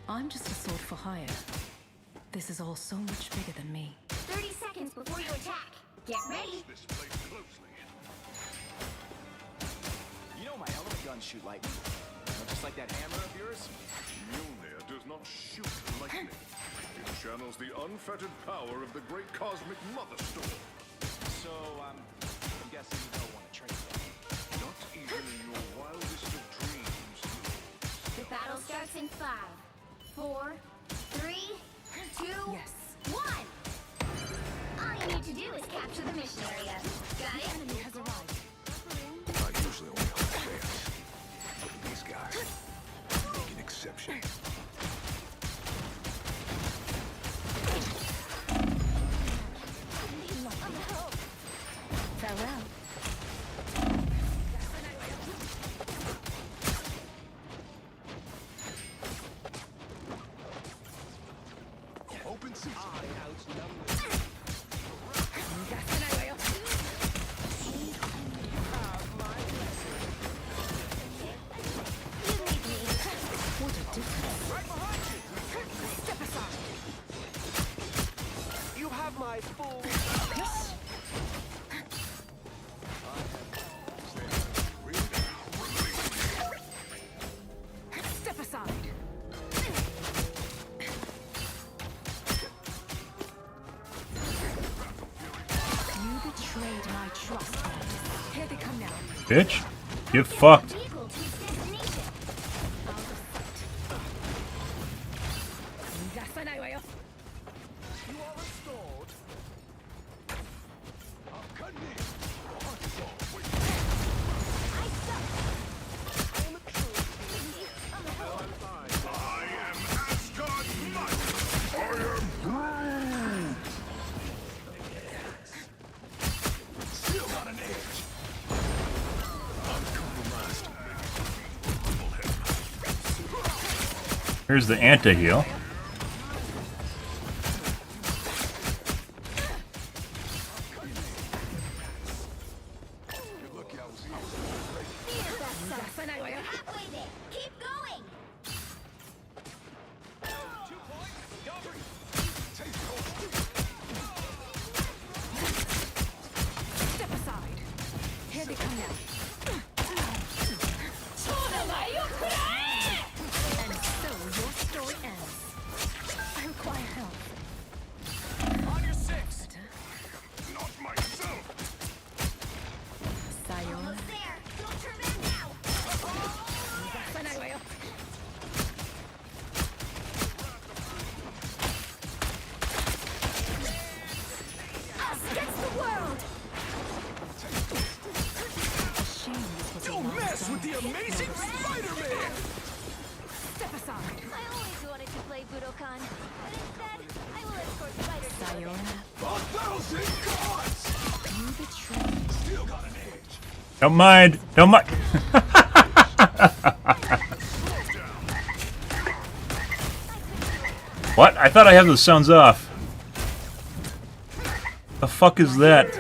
I'm just a sword for hire. This is all so much bigger than me. 30 seconds before you attack. Get ready. This place closely. You know my element guns shoot lightning. Just like that hammer of yours. Mjolnir does not shoot lightning. It channels the unfettered power of the great cosmic mother storm. So, I'm guessing you don't want to trade me. Not even in your wildest of dreams. The battle starts in 5, 4, 3, 2, Yes. 1. All you need to do is capture the mission area. Got it? Enemy has arrived. I usually only hold chance. These guys make an exception. Farewell. Open season. What a difference. Step aside. You have my full. Step aside. You betrayed my trust. Here they come now. Bitch, get fucked. Vehicle to its destination. Out of sight. You are restored. I suck. I am a true Here's the anti-heal. Halfway there. Keep going. Step aside. Here they come now. And so your story ends. I require help. On your six. Not myself. Sayonara. Almost there. Don't turn back now. Us against the world. Don't mess with the amazing Spider-Man! Step aside. I always wanted to play Budokan, but instead, I will escort Spider to Sayonara. 1,000 cards! You betrayed. Still got an edge. Don't mind. Don't mind. What? I thought I had the sounds off. The fuck is that?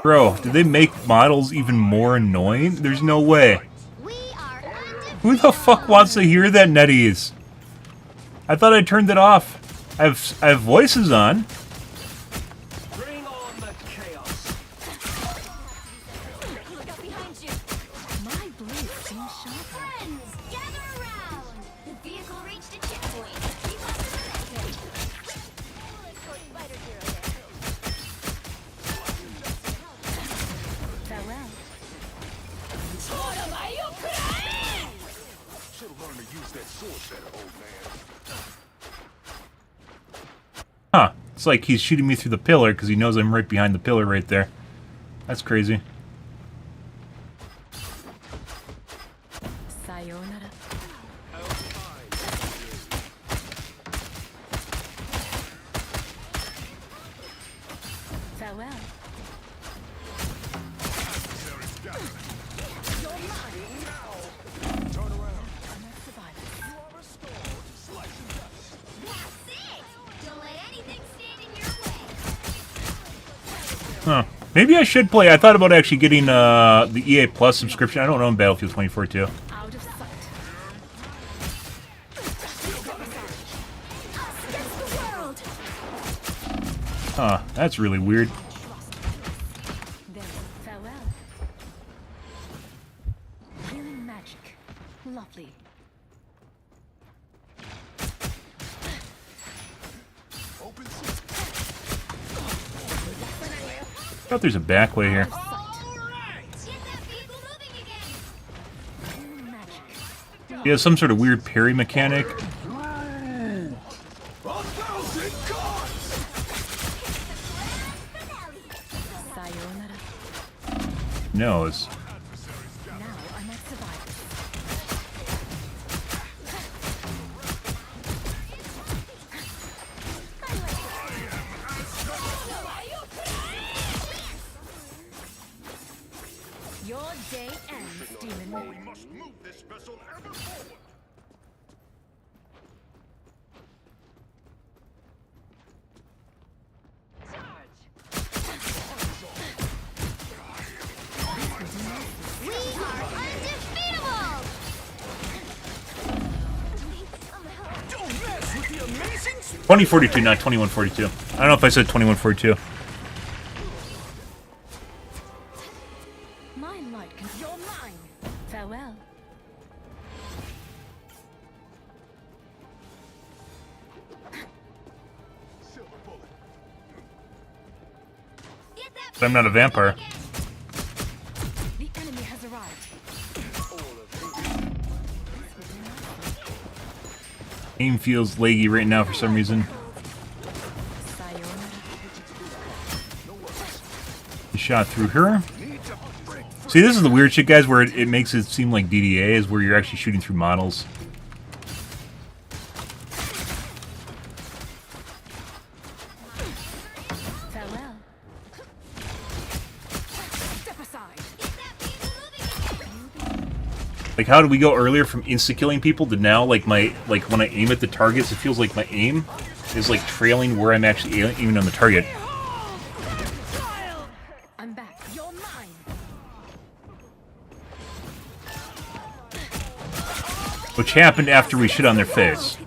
Bro, did they make models even more annoying? There's no way. We are Who the fuck wants to hear that, NetEase? I thought I turned it off. I have voices on. Bring on the chaos. Look out behind you. My blade seems sharper. Friends, gather around. The vehicle reached a checkpoint. Keep up the momentum. I will escort Spider Hero there. Farewell. Should've learned to use that sword better, old man. Huh. It's like he's shooting me through the pillar because he knows I'm right behind the pillar right there. That's crazy. Sayonara. Farewell. Turn around. I'm not surviving. You are restored to slice and dust. That's it. Don't let anything stand in your way. Huh. Maybe I should play. I thought about actually getting the EA Plus subscription. I don't own Battlefield 2042. Out of sight. Us against the world. Huh. That's really weird. Then farewell. Healing magic. Lovely. Open I thought there's a back way here. Get that vehicle moving again. Healing magic. He has some sort of weird parry mechanic. 1,000 cards! Finale. Sayonara. Nose. Now I'm not surviving. Your day ends, demon. We must move this vessel ever forward. We are undefeatable. Don't mess with the amazing 2042, not 2142. I don't know if I said 2142. My light can. You're mine. Farewell. Silver bullet. Get that But I'm not a vampire. The enemy has arrived. Aim feels laggy right now for some reason. Sayonara. He shot through her. See, this is the weird shit, guys, where it makes it seem like DDA is where you're actually shooting through models. Farewell. Step aside. Like, how did we go earlier from insta-killing people to now, like, when I aim at the targets, it feels like my aim is, like, trailing where I'm actually aiming on the target. I'm back. You're mine. Which happened after we shit on their face.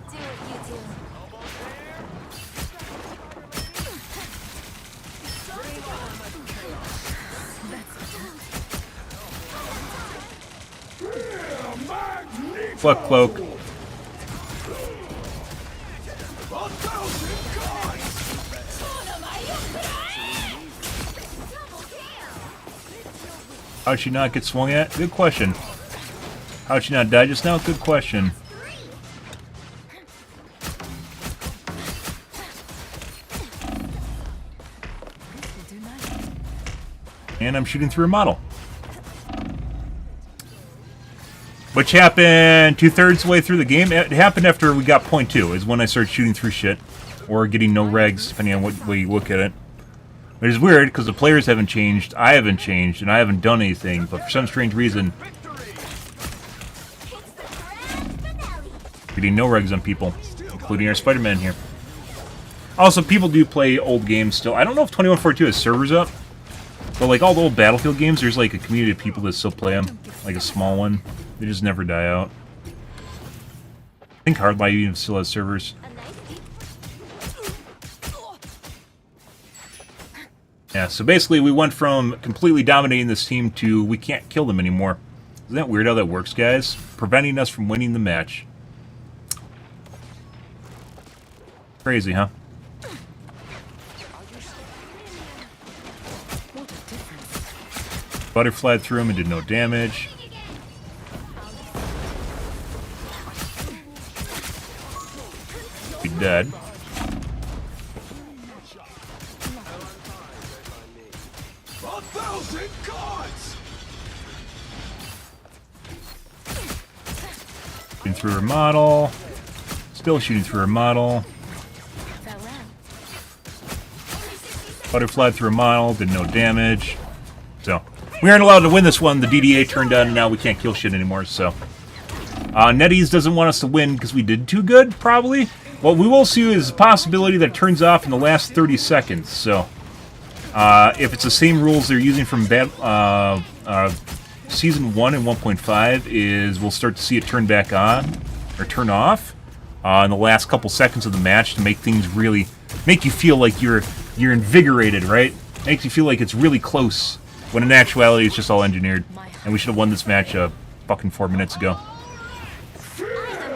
Fuck cloak. How'd she not get swung at? Good question. How'd she not die just now? Good question. And I'm shooting through a model. Which happened 2/3 way through the game. It happened after we got point 2, is when I started shooting through shit. Or getting no regs, depending on what way you look at it. Which is weird, because the players haven't changed, I haven't changed, and I haven't done anything, but for some strange reason, getting no regs on people, including our Spider-Man here. Also, people do play old games still. I don't know if 2142 has servers up, but like all the old Battlefield games, there's like a community of people that still play them, like a small one. They just never die out. I think Hardline even still has servers. Yeah, so basically we went from completely dominating this team to we can't kill them anymore. Isn't that weird how that works, guys? Preventing us from winning the match. Crazy, huh? Butterflied through him and did no damage. Be dead. Shooting through her model. Still shooting through her model. Butterflied through a model, did no damage. So, we aren't allowed to win this one. The DDA turned on, and now we can't kill shit anymore, so. NetEase doesn't want us to win because we did too good, probably. What we will see is a possibility that it turns off in the last 30 seconds, so. If it's the same rules they're using from Season 1 and 1.5, is we'll start to see it turn back on, or turn off, in the last couple seconds of the match to make things really, make you feel like you're invigorated, right? Makes you feel like it's really close, when in actuality it's just all engineered. And we should have won this match fucking 4 minutes ago. I'm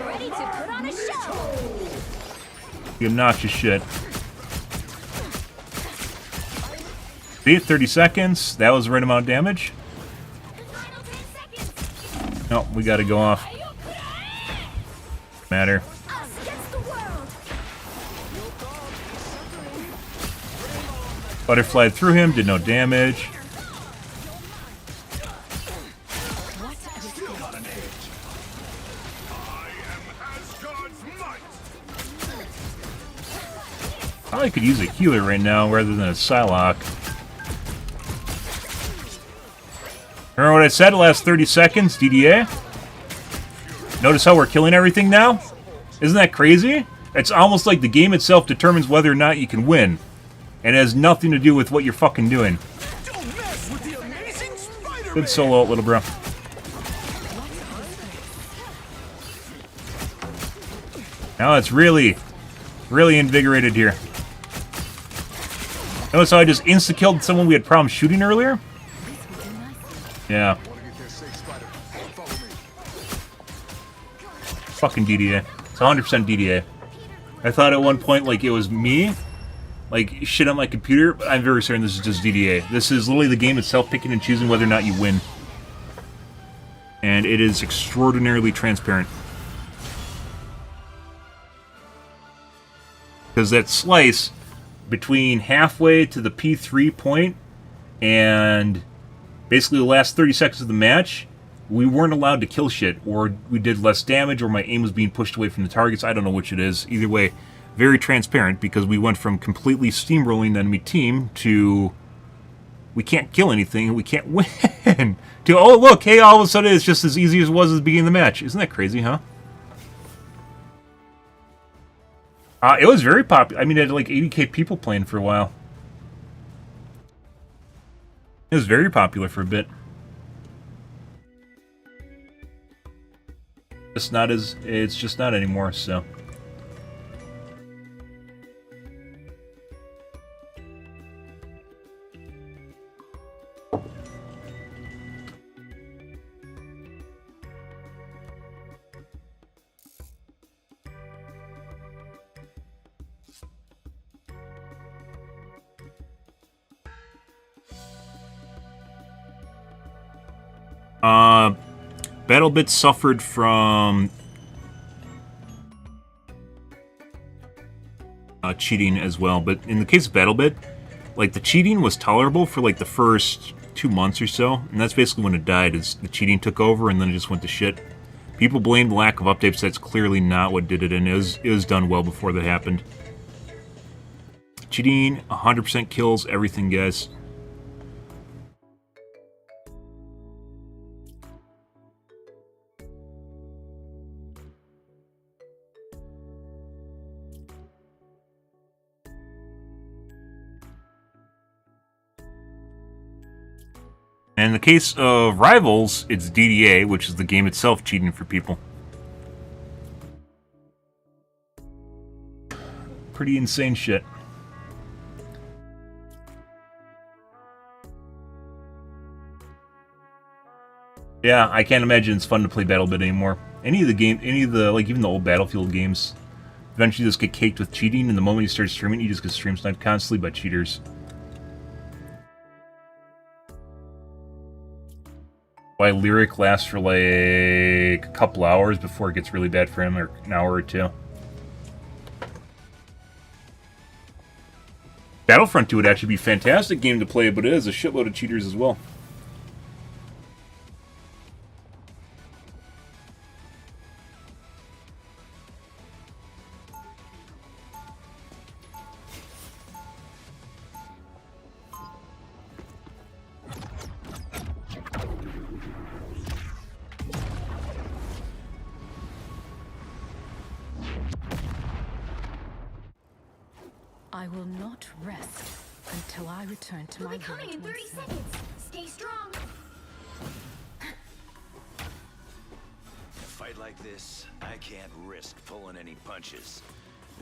ready to put on a show. You obnoxious shit. See, 30 seconds. That was the right amount of damage. Final 10 seconds. No, we gotta go off. Matter. Us against the world. Butterflied through him, did no damage. Probably could use a healer right now rather than a Psylocke. Remember what I said? The last 30 seconds, DDA? Notice how we're killing everything now? Isn't that crazy? It's almost like the game itself determines whether or not you can win. And it has nothing to do with what you're fucking doing. Good solo, little bro. Now it's really invigorated here. Notice how I just insta-killed someone we had problems shooting earlier? Yeah. Fucking DDA. It's 100% DDA. I thought at one point, like, it was me, like, shit on my computer, but I'm very certain this is just DDA. This is literally the game itself picking and choosing whether or not you win. And it is extraordinarily transparent. Because that slice between halfway to the P3 point and basically the last 30 seconds of the match, we weren't allowed to kill shit, or we did less damage, or my aim was being pushed away from the targets. I don't know which it is. Either way, very transparent, because we went from completely steamrolling the enemy team to we can't kill anything and we can't win. To, oh, look, hey, all of a sudden it's just as easy as it was at the beginning of the match. Isn't that crazy, huh? It was very popular. I mean, it had like 80K people playing for a while. It was very popular for a bit. It's just not anymore, so. BattleBit suffered from cheating as well, but in the case of BattleBit, like the cheating was tolerable for like the first 2 months or so, and that's basically when it died. Is the cheating took over and then it just went to shit. People blamed the lack of updates. That's clearly not what did it, and it was done well before that happened. Cheating 100% kills everything, guys. And in the case of Rivals, it's DDA, which is the game itself cheating for people. Pretty insane shit. Yeah, I can't imagine it's fun to play BattleBit anymore. Any of the like even the old Battlefield games, eventually just get caked with cheating, and the moment you start streaming, you just get stream sniped constantly by cheaters. Why Lyric lasts for like a couple hours before it gets really bad for him, or an hour or two. Battlefront 2 would actually be a fantastic game to play, but it has a shitload of cheaters as well. I will not rest until I return to We'll my be coming in 30 seconds. Stay strong. In a fight like this, I can't risk pulling any punches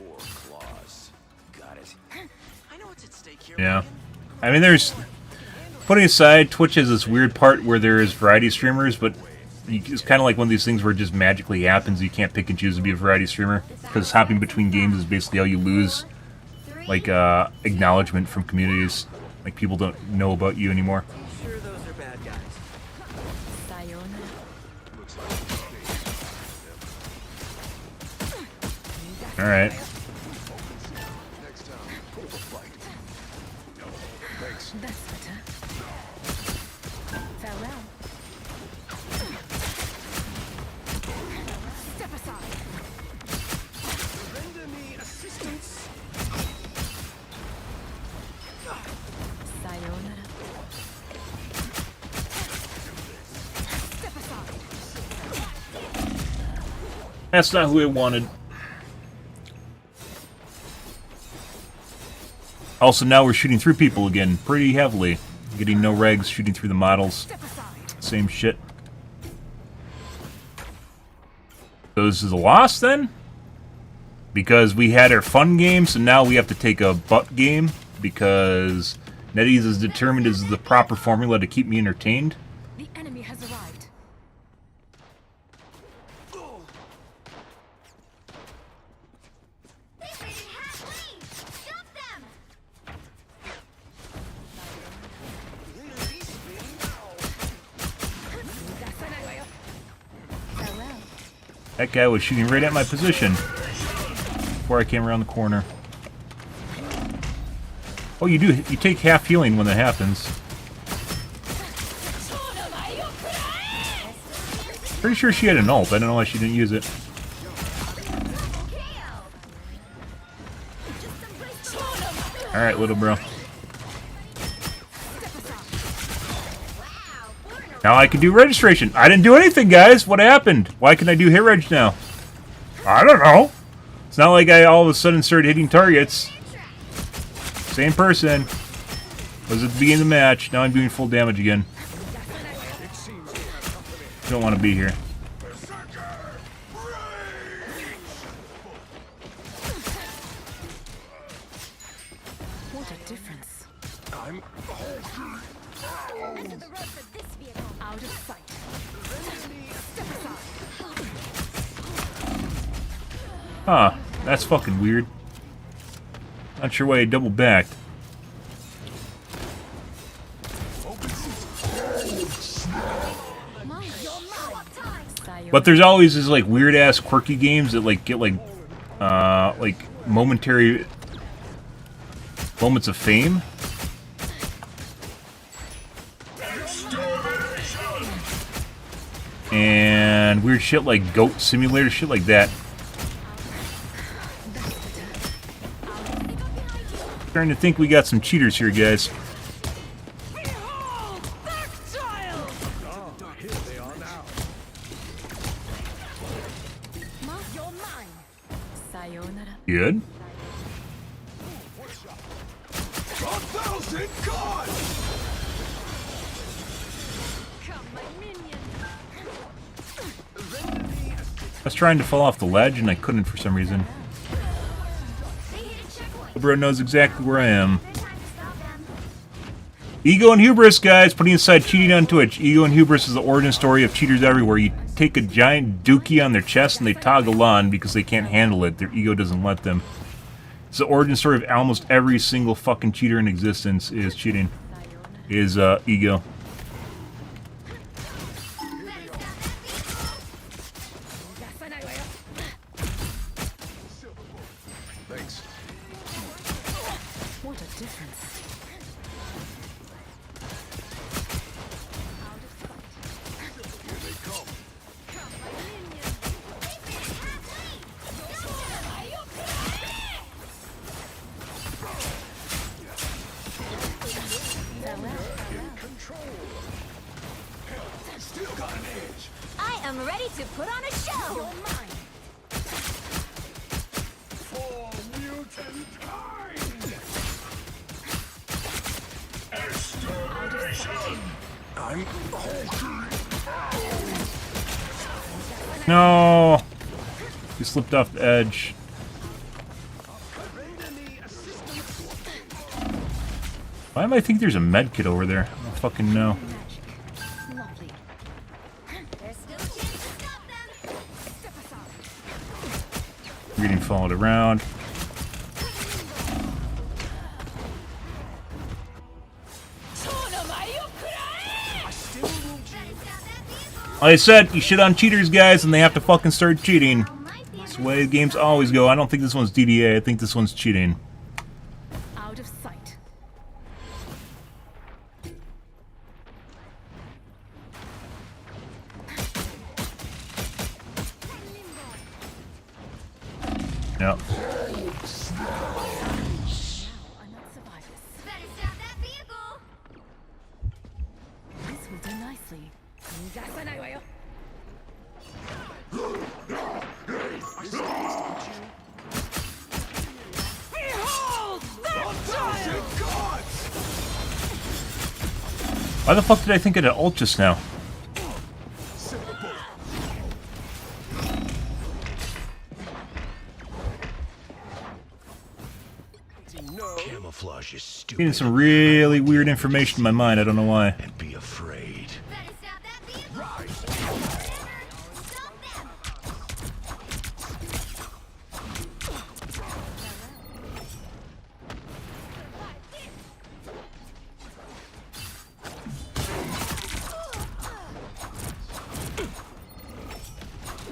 or claws. Got it. I know what's at stake here. Yeah. I mean, there's... Putting aside, Twitch has this weird part where there's variety streamers, but it's kind of like one of these things where it just magically happens. You can't pick and choose to be a variety streamer, because hopping between games is basically how you lose, like, acknowledgement from communities. Like, people don't know about you anymore. Sure, those are bad guys. Alright. That's better. Farewell. Step aside. Render me assistance. Sayonara. Step aside. That's not who I wanted. Also, now we're shooting through people again, pretty heavily. Getting no regs, shooting through the models. Step aside. Same shit. So this is a loss, then? Because we had our fun game, so now we have to take a butt game, because NetEase is determined as the proper formula to keep me entertained. The enemy has arrived. They made half lead. Stop them. Farewell. That guy was shooting right at my position before I came around the corner. Oh, you do. You take half healing when that happens. Pretty sure she had an ult. I don't know why she didn't use it. Alright, little bro. Now I can do registration. I didn't do anything, guys. What happened? Why can I do hit reg now? I don't know. It's not like I all of a sudden started hitting targets. Same person. Was at the beginning of the match. Now I'm doing full damage again. Don't want to be here. What a difference. I'm Enter the road for this vehicle. Out of sight. Huh. That's fucking weird. Not sure why he double backed. But there's always these like weird ass quirky games that like get like momentary moments of fame. And weird shit like Goat Simulator, shit like that. Starting to think we got some cheaters here, guys. Good. I was trying to fall off the ledge and I couldn't for some reason. The bro knows exactly where I am. Ego and hubris, guys, putting aside cheating on Twitch. Ego and hubris is the origin story of cheaters everywhere. You take a giant dookie on their chest and they toggle on because they can't handle it. Their ego doesn't let them. It's the origin story of almost every single fucking cheater in existence is cheating. Is ego. Thanks. What a difference. Here they come. Still got an edge. I am ready to put on a show. For mutant kind. Extermination. I'm Hulk. No! You slipped off the edge. Why do I think there's a med kit over there? I don't fucking know. Lovely. There's still a chance to stop them. We're getting followed around. Like I said, you shit on cheaters, guys, and they have to fucking start cheating. That's the way the games always go. I don't think this one's DDA. I think this one's cheating. Out of sight. Yep. Now I'm not survivors. Better stop that vehicle. This will do nicely. Why the fuck did I think of an ult just now? Camouflage is stupid. Getting some really weird information in my mind. I don't know why. And be afraid. Better stop that vehicle. Stop them.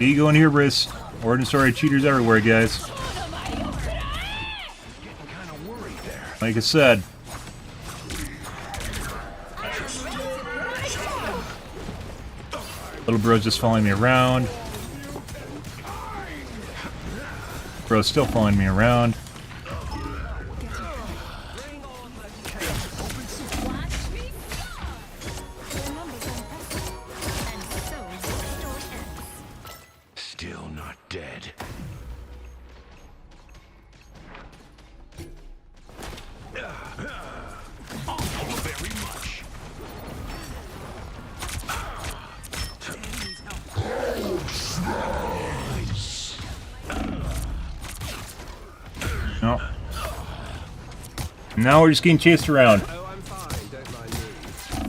Ego and hubris. Origin story cheaters everywhere, guys. Getting kind of worried there. Like I said. Little bro's just following me around. Bro's still following me around. No. Now we're just getting chased around.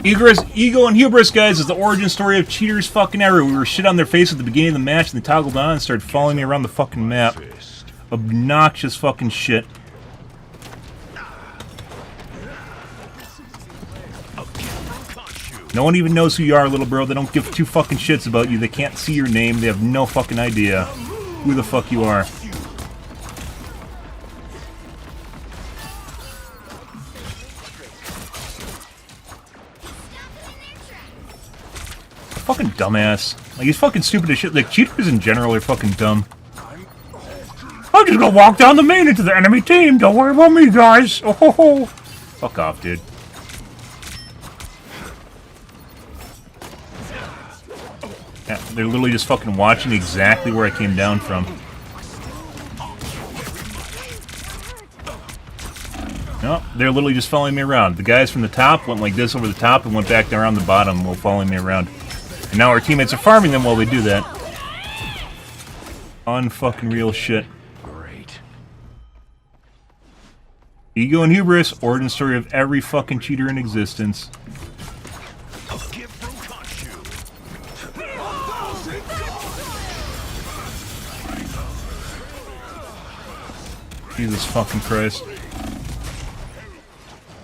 Ego and hubris, guys, is the origin story of cheaters fucking everywhere. We were shit on their face at the beginning of the match, and they toggled on and started following me around the fucking map. Obnoxious fucking shit. No one even knows who you are, little bro. They don't give two fucking shits about you. They can't see your name. They have no fucking idea who the fuck you are. Fucking dumbass. Like, he's fucking stupid as shit. Like, cheaters in general are fucking dumb. I'm just gonna walk down the main into the enemy team. Don't worry about me, guys. Oh ho ho. Fuck off, dude. Yeah, they're literally just fucking watching exactly where I came down from. No, they're literally just following me around. The guys from the top went like this over the top and went back around the bottom while following me around. And now our teammates are farming them while they do that. Unfucking real shit. Great. Ego and hubris, origin story of every fucking cheater in existence. Jesus fucking Christ.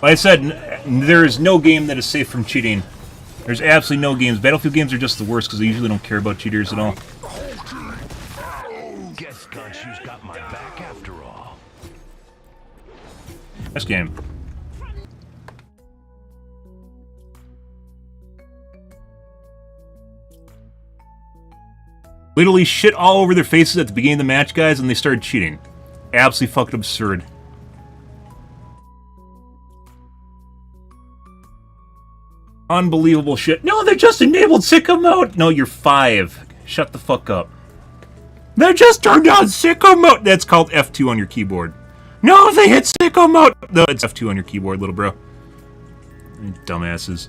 Like I said, there is no game that is safe from cheating. There's absolutely no games. Battlefield games are just the worst because they usually don't care about cheaters at all. Guess Gunshoe's got my back after all. This game. Literally shit all over their faces at the beginning of the match, guys, and they started cheating. Absolutely fucking absurd. Unbelievable shit. No, they just enabled sicko mode. No, you're 5. Shut the fuck up. They just turned on sicko mode. That's called F2 on your keyboard. No, they hit sicko mode. No, it's F2 on your keyboard, little bro. You dumbasses.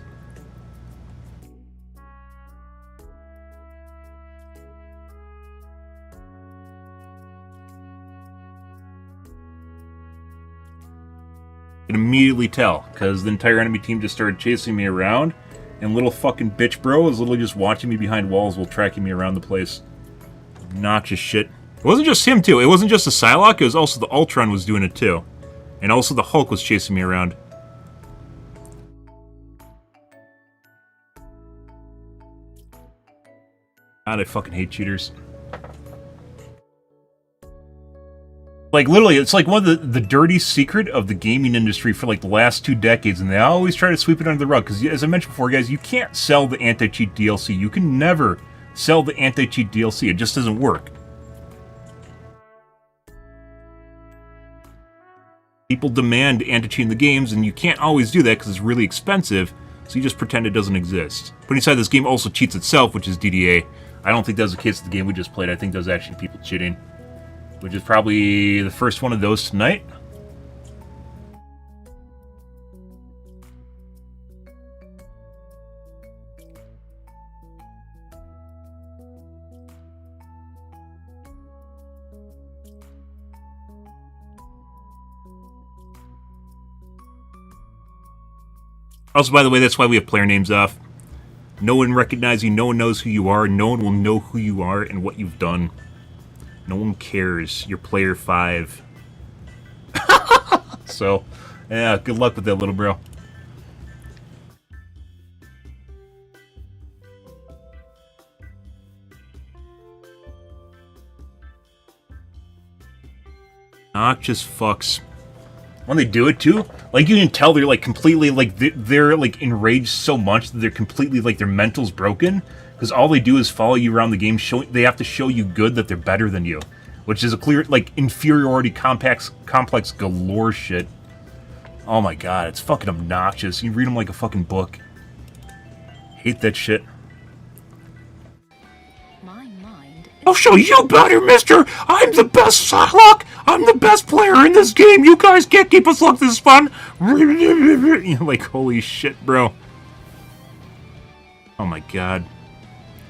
Could immediately tell, because the entire enemy team just started chasing me around, and little fucking bitch bro was literally just watching me behind walls while tracking me around the place. Obnoxious shit. It wasn't just him too, it wasn't just the Psylocke, it was also the Ultron was doing it too. And also the Hulk was chasing me around. God, I fucking hate cheaters. Like, literally, it's like one of the dirty secret of the gaming industry for, like, the last 2 decades, and they always try to sweep it under the rug, because, as I mentioned before, guys, you can't sell the anti-cheat DLC. You can never sell the anti-cheat DLC. It just doesn't work. People demand anti-cheat in the games, and you can't always do that, because it's really expensive, so you just pretend it doesn't exist. But inside, this game also cheats itself, which is DDA. I don't think that was the case of the game we just played. I think that was actually people cheating. Which is probably the first one of those tonight. Also, by the way, that's why we have player names off. No one recognizes you, no one knows who you are, no one will know who you are and what you've done. No one cares. You're player 5. So, yeah, good luck with that, little bro. Noxious fucks. When they do it too, like you can tell they're like completely like they're like enraged so much that they're completely like their mental's broken. Because all they do is follow you around the game. They have to show you good that they're better than you, which is a clear like inferiority complex galore shit. Oh my god, it's fucking obnoxious. You read them like a fucking book. Hate that shit. My mind. I'll show you better, mister! I'm the best Psylocke! I'm the best player in this game! You guys can't keep us like this fun! Like, holy shit, bro. Oh my god.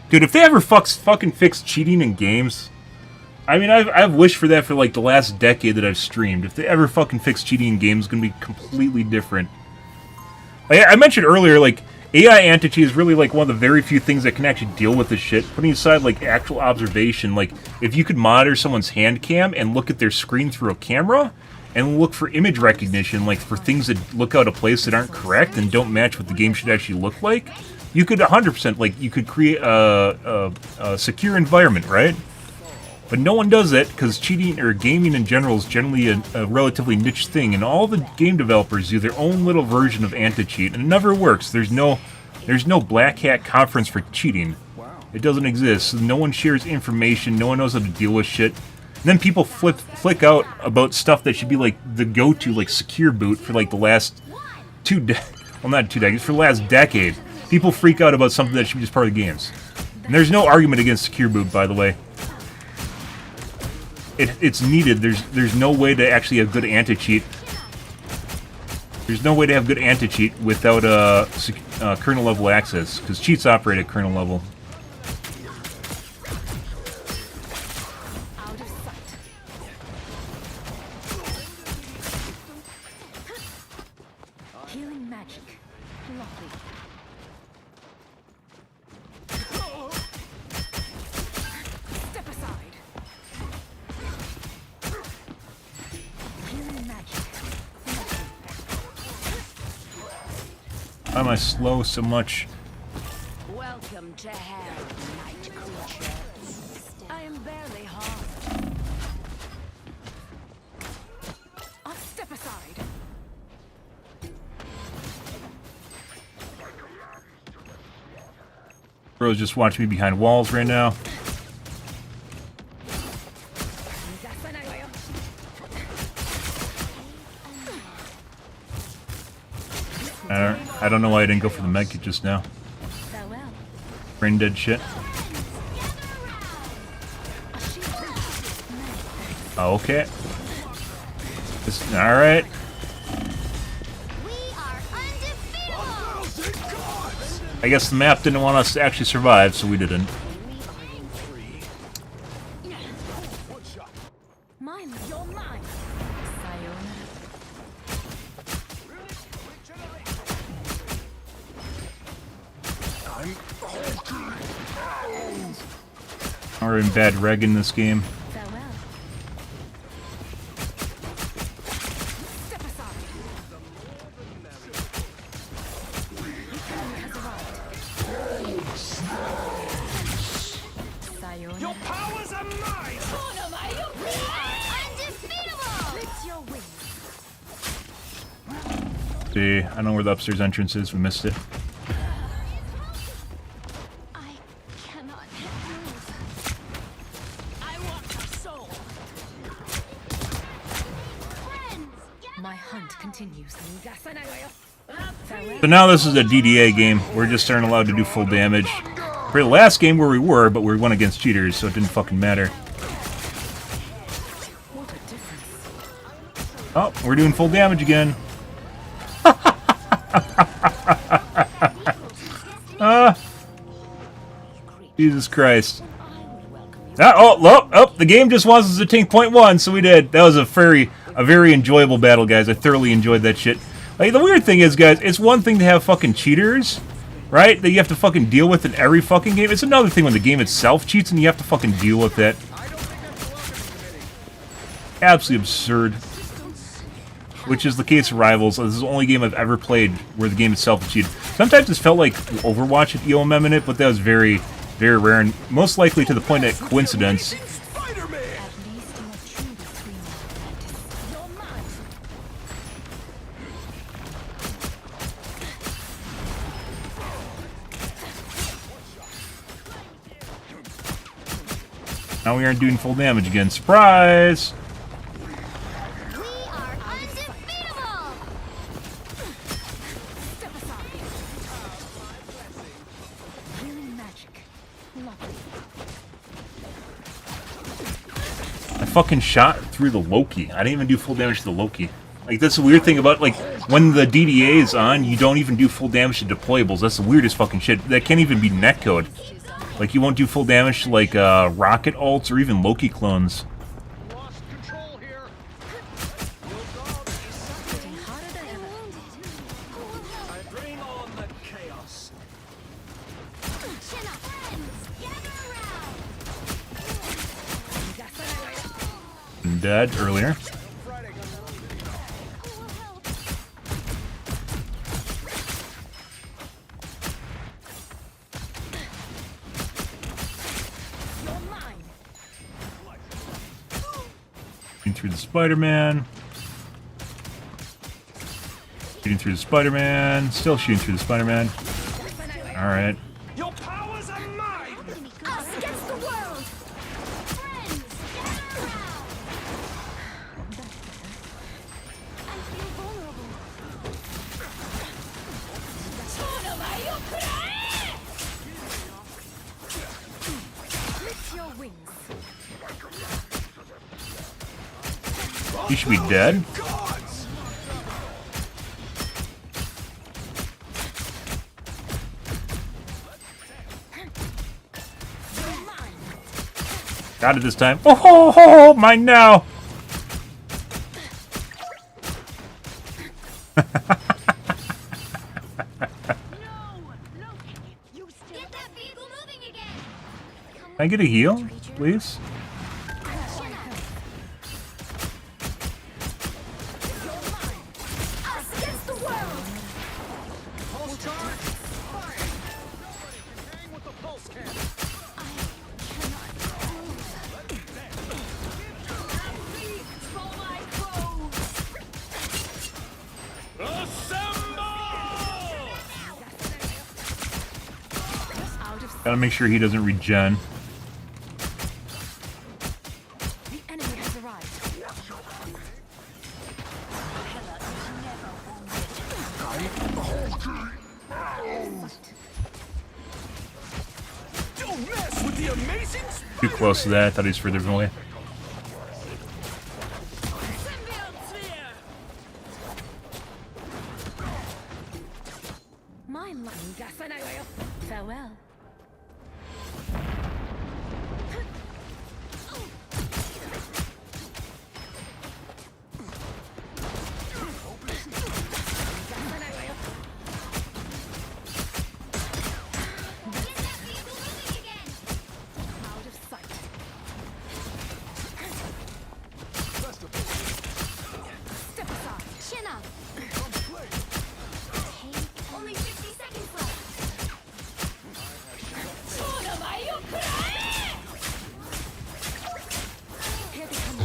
Dude, if they ever fucking fix cheating in games, I mean, I've wished for that for like the last decade that I've streamed. If they ever fucking fix cheating in games, it's gonna be completely different. I mentioned earlier, like, AI anti-cheat is really like one of the very few things that can actually deal with this shit. Putting aside like actual observation, like if you could monitor someone's hand cam and look at their screen through a camera and look for image recognition, like for things that look out of place that aren't correct and don't match what the game should actually look like, you could 100%, like, you could create a secure environment, right? But no one does it because cheating or gaming in general is generally a relatively niche thing, and all the game developers do their own little version of anti-cheat, and it never works. There's no black hat conference for cheating. It doesn't exist. No one shares information. No one knows how to deal with shit. And then people flick out about stuff that should be like the go-to, like secure boot for like the last for the last decade. People freak out about something that should be just part of the games. And there's no argument against secure boot, by the way. It's needed. There's no way to actually have good anti-cheat. There's no way to have good anti-cheat without kernel level access, because cheats operate at kernel level. Out of sight. Healing magic. Lovely. Step aside. Healing magic. Why am I slow so much? Welcome to hell, night creature. I am barely harmed. I'll step aside. Bro's just watching me behind walls right now. I don't know why I didn't go for the medkit just now. Farewell. Brain dead shit. Okay. Alright. We are undefeatable! I guess the map didn't want us to actually survive, so we didn't. Mine, you're mine. Sayonara. We're in bad reg in this game. Farewell. Step aside. Sayonara. Your powers are mine! We are undefeatable! Lift your wings. See, I know where the upstairs entrance is. We missed it. I cannot move. I want your soul. My hunt continues. Farewell. So now this is a DDA game. We're just aren't allowed to do full damage. For the last game where we were, but we went against cheaters, so it didn't fucking matter. What a difference. Oh, we're doing full damage again. Jesus Christ. The game just wants us to take .1, so we did. That was a very enjoyable battle, guys. I thoroughly enjoyed that shit. Like, the weird thing is, guys, it's one thing to have fucking cheaters, right, that you have to fucking deal with in every fucking game. It's another thing when the game itself cheats and you have to fucking deal with it. Absolutely absurd. Which is the case of Rivals. This is the only game I've ever played where the game itself is cheated. Sometimes it's felt like Overwatch at EOM in it, but that was very, very rare, and most likely to the point of coincidence. Now we aren't doing full damage again. Surprise! We are undefeatable! Step aside. Healing magic. Lovely. I fucking shot through the Loki. I didn't even do full damage to the Loki. Like, that's the weird thing about, like, when the DDA is on, you don't even do full damage to deployables. That's the weirdest fucking shit. That can't even be netcode. Like, he won't do full damage to, like, rocket ults or even Loki clones. Lost control here. Getting harder than ever. I bring on the chaos. Chin up, friends! Gather around! Dead earlier. Shooting through the Spider-Man. Shooting through the Spider-Man. Still shooting through the Spider-Man. Alright. Your powers are mine! Us against the world! Friends, gather around! I feel vulnerable. Lift your wings. He should be dead. Gods! Got it this time. Oh, ho, ho, ho, mine now. Get that vehicle moving again! Can I get a heal, please? Us against the world! Pulse charge. Fire. Hang with the pulse cannon. Gotta make sure he doesn't regen. The enemy has arrived. Don't mess with the amazing Too close to that. I thought he was further away. My life. Farewell. Get that vehicle moving again! Out of sight. Step aside. Chin up! Take only 60 seconds left! Here they come.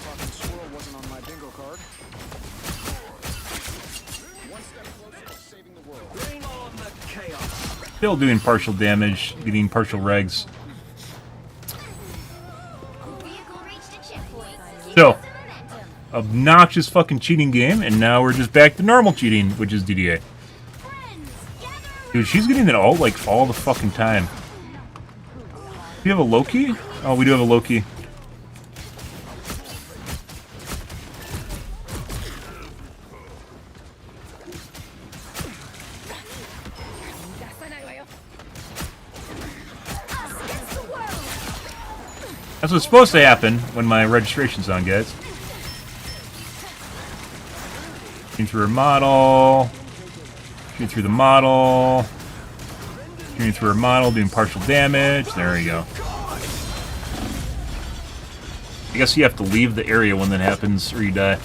Talking swirl wasn't on my bingo card. One step closer to saving the world. Bring on the chaos. Still doing partial damage, getting partial regs. Vehicle reached a checkpoint. So, Some momentum. obnoxious fucking cheating game, and now we're just back to normal cheating, which is DDA. Friends, gather Dude, she's getting that ult like all the fucking time. Do you have a Loki? Oh, we do have a Loki. us against the world! That's what's supposed to happen when my registration's on, guys. Shooting through her model. Shooting through the model. Shooting through her model, doing partial damage. There we go. I guess you have to leave the area when that happens, or you die.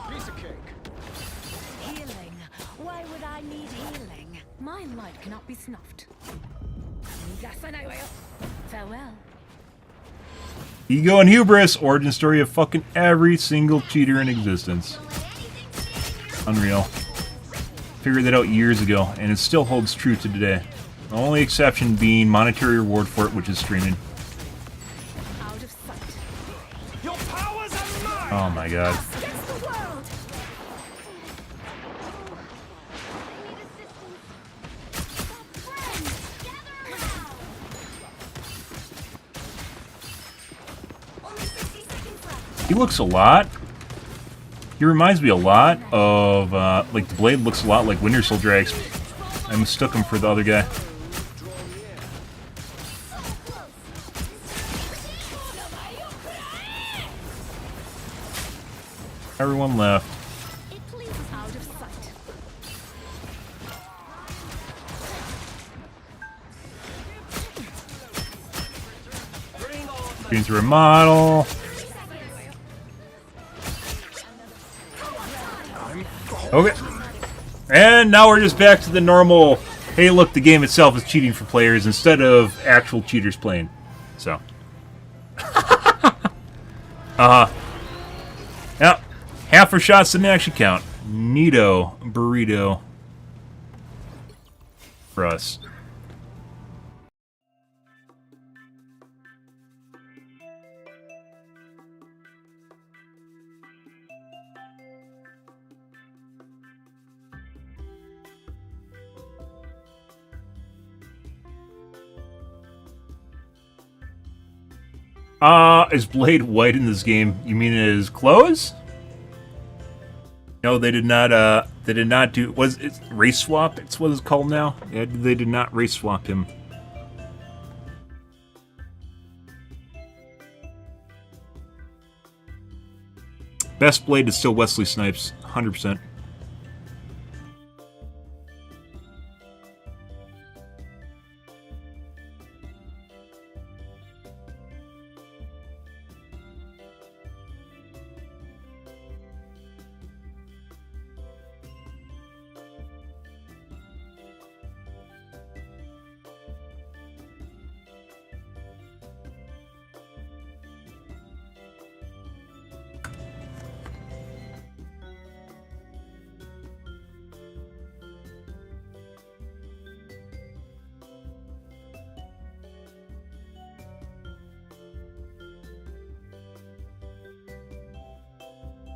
Piece of cake. Healing. Why would I need healing? My light cannot be snuffed. Farewell. Ego and hubris, origin story of fucking every single cheater in existence. Unreal. Figured that out years ago, and it still holds true to today. The only exception being monetary reward for it, which is streaming. Out of sight. Your powers are mine! Oh my god. Us against the world! Friends, gather around! Only 60 seconds left. He looks a lot. He reminds me a lot of, like, the blade looks a lot like Winter Soldier. I mistook him for the other guy. Everyone left. It leaves out of sight. Getting through a model. Okay. And now we're just back to the normal, hey look, the game itself is cheating for players instead of actual cheaters playing. So. Yep. Half for shots didn't actually count. Neato burrito for us. Is Blade white in this game? You mean his clothes? No, they did not, do, was it race swap? It's what it's called now? Yeah, they did not race swap him. Best Blade is still Wesley Snipes, 100%.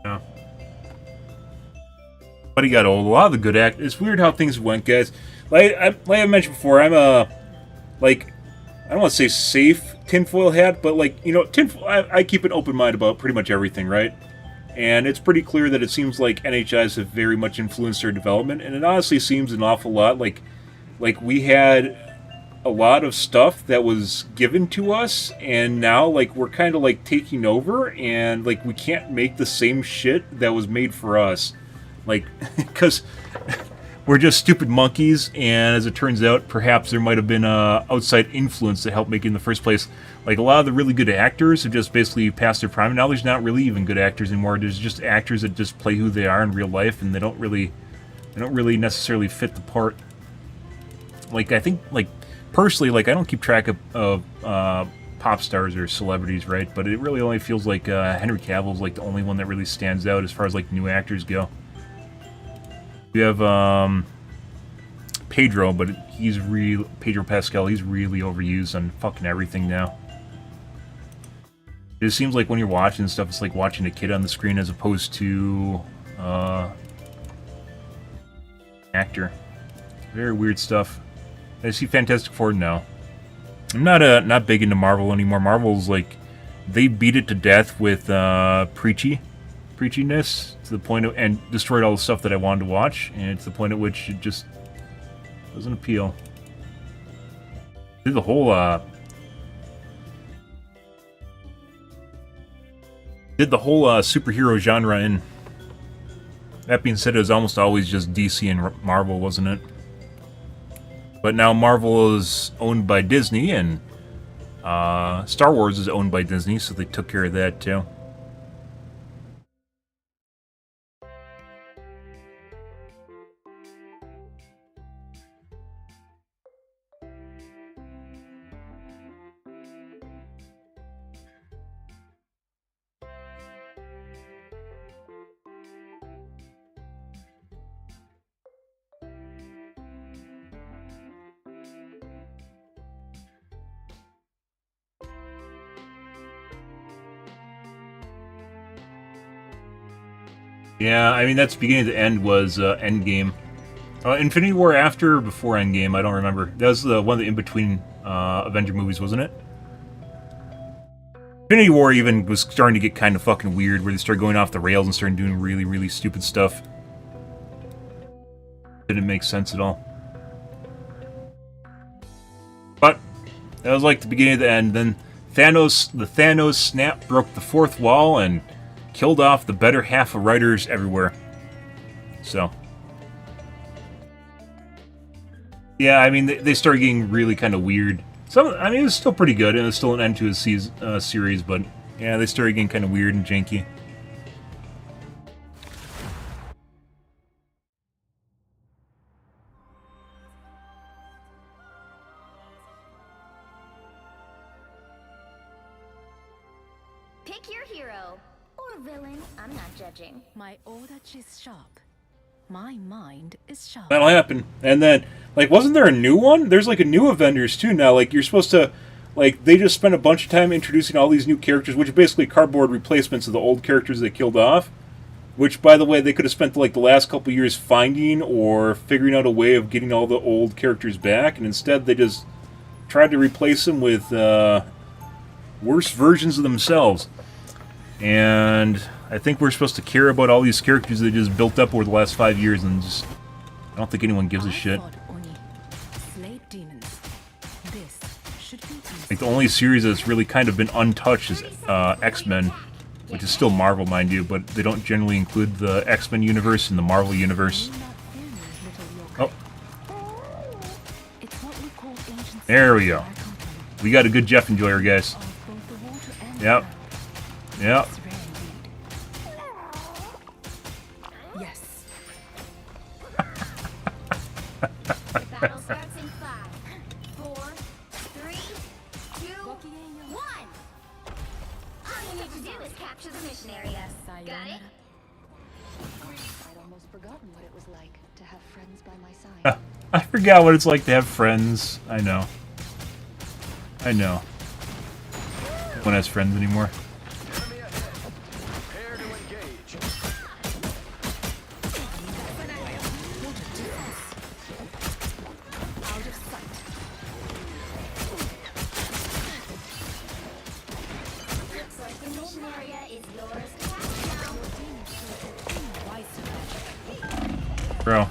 Yeah. But he got old. A lot of the good act. It's weird how things went, guys. Like I mentioned before, I'm a, like, I don't want to say safe tinfoil hat, but like, you know, I keep an open mind about pretty much everything, right? And it's pretty clear that it seems like NHIs have very much influenced our development, and it honestly seems an awful lot like we had a lot of stuff that was given to us, and now like we're kind of like taking over, and like we can't make the same shit that was made for us, like because we're just stupid monkeys. And as it turns out, perhaps there might have been a outside influence that helped make it in the first place. Like a lot of the really good actors have just basically passed their prime. Now there's not really even good actors anymore. There's just actors that just play who they are in real life, and they don't really necessarily fit the part. Like I think like. Personally, like, I don't keep track of pop stars or celebrities, right? But it really only feels like Henry Cavill's like the only one that really stands out as far as like new actors go. You have Pedro, but Pedro Pascal. He's really overused on fucking everything now. It seems like when you're watching stuff, it's like watching a kid on the screen as opposed to actor. Very weird stuff. I see Fantastic Four now. I'm not big into Marvel anymore. Marvel's like, they beat it to death with preachiness to the point of, and destroyed all the stuff that I wanted to watch, and to the point at which it just doesn't appeal. Did the whole superhero genre in. That being said, it was almost always just DC and Marvel, wasn't it? But now Marvel is owned by Disney, and Star Wars is owned by Disney, so they took care of that too. Yeah, I mean, that's beginning to end was Endgame. Infinity War after or before Endgame? I don't remember. That was one of the in-between Avenger movies, wasn't it? Infinity War even was starting to get kind of fucking weird, where they started going off the rails and started doing really, really stupid stuff. Didn't make sense at all. But that was like the beginning of the end. Then the Thanos snap broke the fourth wall and killed off the better half of writers everywhere. So, yeah, I mean, they started getting really kind of weird. I mean, it was still pretty good, and it was still an end to his series, but yeah, they started getting kind of weird and janky. Pick your hero. Or villain. I'm not judging. My odachi is sharp. My mind is sharp. That'll happen. And then, like, wasn't there a new one? There's, like, a new Avengers, too, now. Like, you're supposed to... Like, they just spent a bunch of time introducing all these new characters, which are basically cardboard replacements of the old characters they killed off. Which, by the way, they could have spent, like, the last couple years finding or figuring out a way of getting all the old characters back. And instead, they just tried to replace them with worse versions of themselves. And I think we're supposed to care about all these characters that just built up over the last 5 years, and just... I don't think anyone gives a shit. Like, the only series that's really kind of been untouched is X-Men, which is still Marvel, mind you, but they don't generally include the X-Men universe in the Marvel universe. Oh. There we go. We got a good Jeff Enjoyer, guys. Yep. Yep. Yes. Battle starts in 5, 4, 3, 2, 1. All you need to do is capture the mission area. Got it? I'd almost forgotten what it was like to have friends by my side. I forgot what it's like to have friends. I know. I know. No one has friends anymore. Enemy ahead. Prepare to engage. Out of sight. Looks like the mission area is yours to capture now. Bro.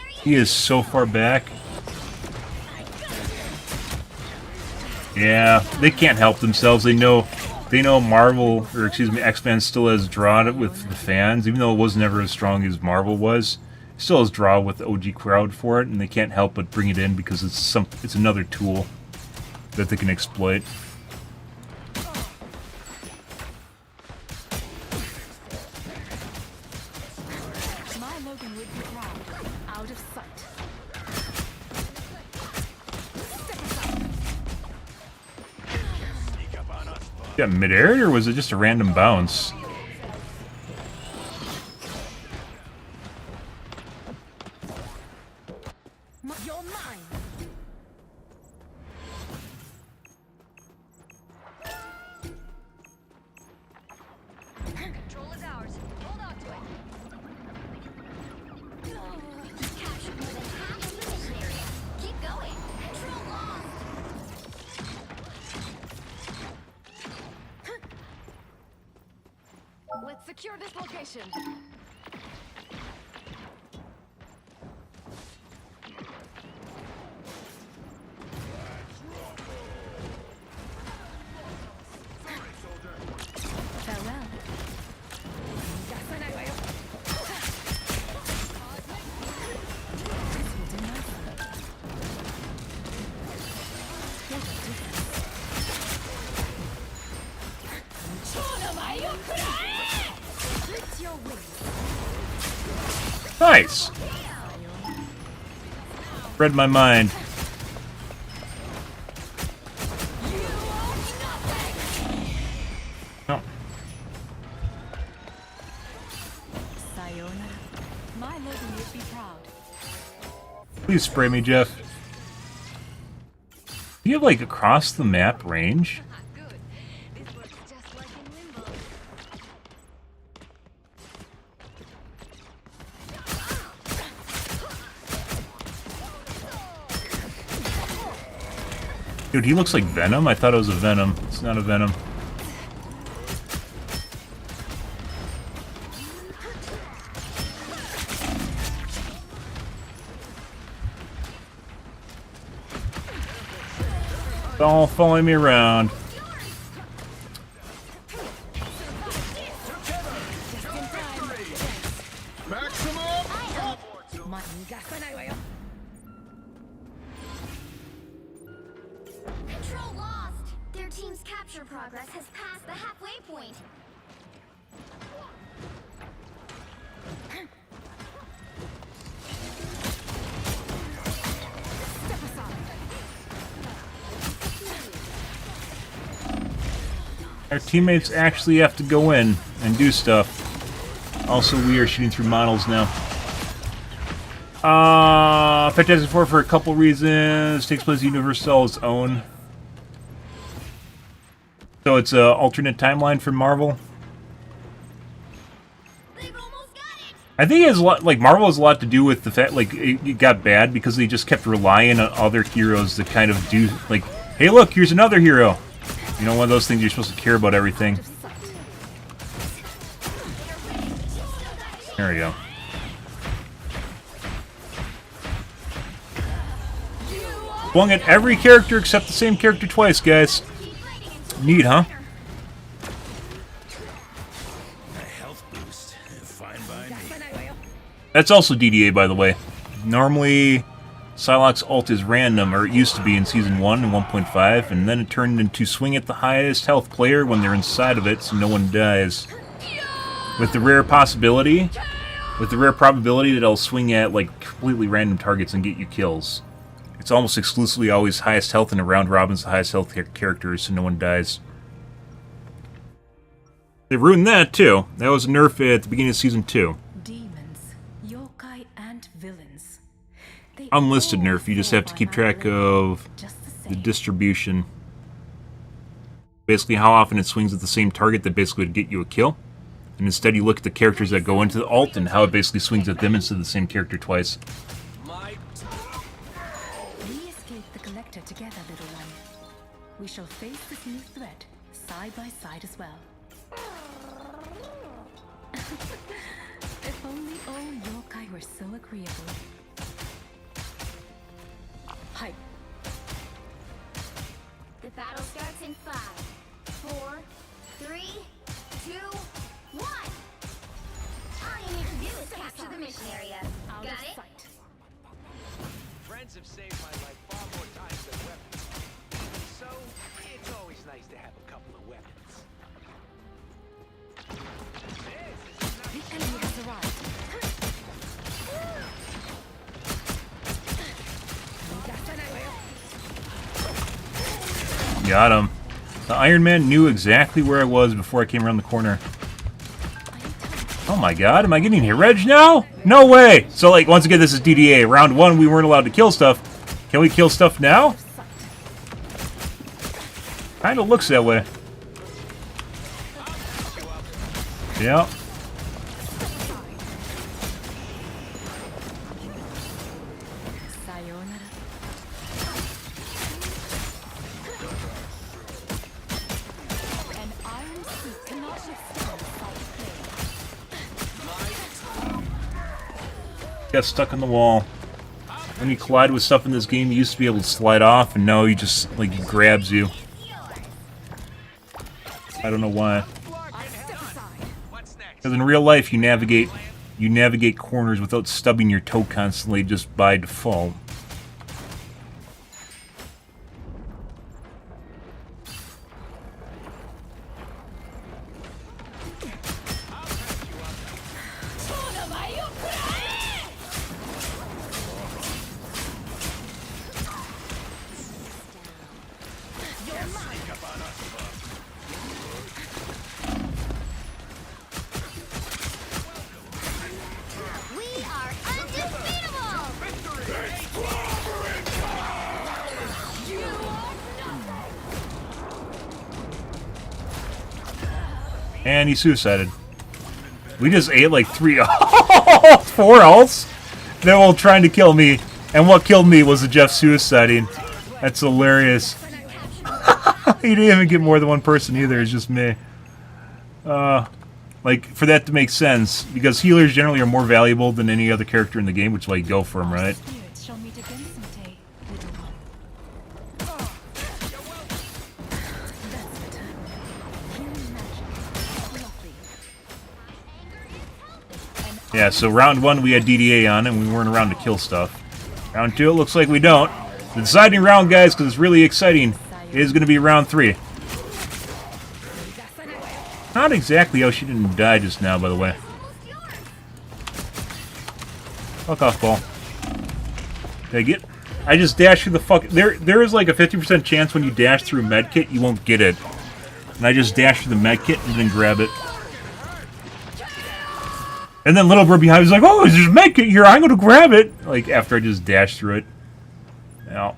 He is so far back. Yeah, they can't help themselves. They know Marvel, or excuse me, X-Men still has draw with the fans, even though it was never as strong as Marvel was. It still has draw with the OG crowd for it, and they can't help but bring it in because it's another tool that they can exploit. My Logan would be proud. Out of sight. Yeah, mid-air, or was it just a random bounce? You're mine. Control is ours. Hold on to it. Captured more than half of the mission area. Keep going. Control lost. Let's secure this location. Farewell. This will do nicely. Split your wings. Nice! Read my mind. Oh. Sayonara. My Logan would be proud. Please spray me, Jeff. Do you have, like, across the map range? Good. This works just like in Limbo. Dude, he looks like Venom. I thought it was a Venom. It's not a Venom. All following me around. Control lost. Their team's capture progress has passed the halfway point. Our teammates actually have to go in and do stuff. Also, we are shooting through models now. Fantastic Four for a couple reasons. Takes place in Universal's own. So it's an alternate timeline for Marvel. They've almost got it. I think it has a lot, like Marvel has a lot to do with the fact, like it got bad because they just kept relying on other heroes to kind of do, like, hey, look, here's another hero. You know, one of those things you're supposed to care about everything. There we go. Swung at every character except the same character twice, guys. Neat, huh? A health boost. Fine by me. That's also DDA, by the way. Normally, Psylocke's ult is random, or it used to be in Season 1 and 1.5, and then it turned into swing at the highest health player when they're inside of it so no one dies. With the rare possibility, with the rare probability that it'll swing at, like, completely random targets and get you kills. It's almost exclusively always highest health, and a round robin's the highest health characters, so no one dies. They ruined that, too. That was a nerf at the beginning of Season 2. Demons, yokai, and villains. They Unlisted all nerf, you just fall have to by keep my track will, of just the the same. distribution. Basically, how often it swings at the same target that basically would get you a kill. And instead you look at the characters that go into the ult and how it basically swings at them instead of the same character twice. We escaped the collector together, little one. We shall face this new threat side by side as well. If only all yokai were so agreeable. Hi. The battle starts in 5, 4, 3, 2, 1. All you need to do is capture the mission area. Out Got of it? sight. Friends have saved my life far more times than weapons. So, it's always nice to have a couple of weapons. The enemy has arrived. Got him. The Iron Man knew exactly where I was before I came around the corner. Oh my god, am I getting hit reg now? No way! So, like, once again, this is DDA. Round 1, we weren't allowed to kill stuff. Can we kill stuff now? Kinda looks that way. Yeah. Sayonara. An iron suit cannot withstand solid flame. Got stuck on the wall. When you collide with stuff in this game, you used to be able to slide off, and now you just, like, it grabs you. I don't know why. Because in real life, you navigate corners without stubbing your toe constantly just by default. We are undefeatable! And he suicided. We just ate like 4 ults? They're all trying to kill me. And what killed me was the Jeff suiciding. That's hilarious. You didn't even get more than one person either. It's just me. Like, for that to make sense, because healers generally are more valuable than any other character in the game, which is why you go for them, right? Spirits shall meet again someday, little one. That's the time. Healing magic. Lovely. Yeah, so round 1 we had DDA on, and we weren't around to kill stuff. Round 2, it looks like we don't. The deciding round, guys, because it's really exciting, is going to be round 3. Not exactly how she didn't die just now, by the way. Fuck off, ball. Did I get? I just dashed through the fuck. There is like a 50% chance when you dash through medkit, you won't get it. And I just dashed through the medkit and then grab it. And then little bro behind was like, "Oh, there's a medkit here. I'm gonna grab it." Like after I just dashed through it. Now.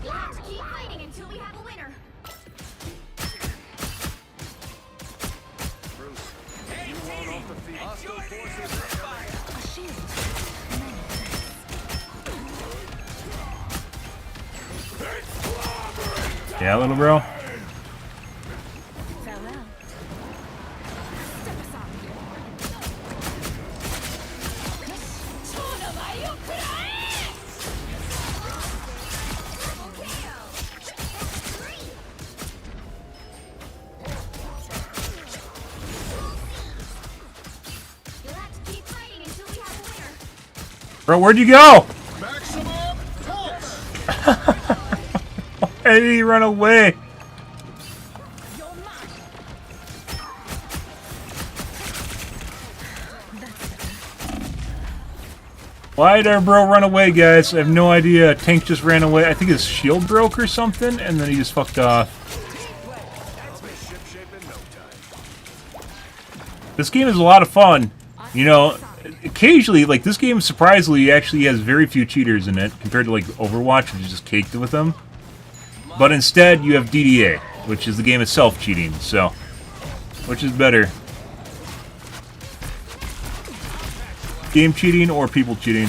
You'll have to keep fighting until we have a winner. A shield. Yeah, little bro. Farewell. Step aside. You'll have to keep fighting until we have a winner. Bro, where'd you go? Maximum pulse! Why did he run away? Why did our bro run away, guys? I have no idea. Tank just ran away. I think his shield broke or something, and then he just fucked off. This game is a lot of fun. You know, occasionally, like, this game surprisingly actually has very few cheaters in it compared to, like, Overwatch, which is just caked with them. But instead, you have DDA, which is the game itself cheating, so... Which is better? Game cheating or people cheating?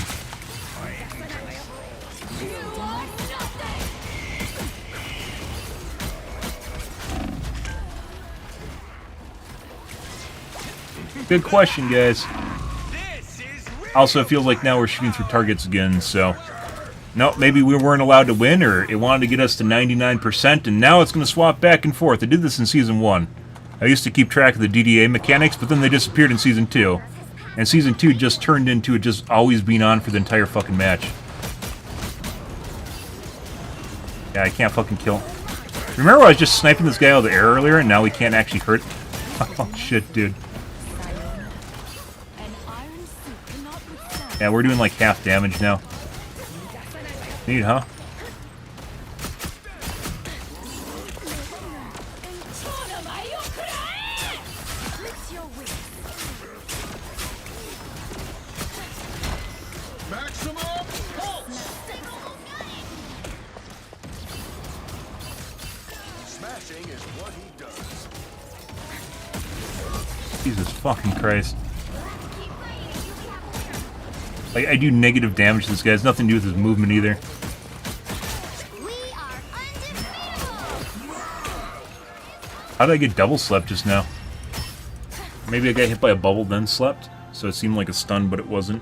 Good question, guys. Also, it feels like now we're shooting through targets again, so... No, maybe we weren't allowed to win, or it wanted to get us to 99%, and now it's going to swap back and forth. I did this in Season 1. I used to keep track of the DDA mechanics, but then they disappeared in Season 2. And Season 2 just turned into it just always being on for the entire fucking match. Yeah, I can't fucking kill. Remember I was just sniping this guy out of the air earlier, and now we can't actually hurt? Oh, shit, dude. Yeah, we're doing like half damage now. Neat, huh? Maximum pulse! Smashing is what he does. Jesus fucking Christ. Like, I do negative damage to this guy. It has nothing to do with his movement either. We are undefeatable. How did I get double slept just now? Maybe I got hit by a bubble then slept? So it seemed like a stun, but it wasn't.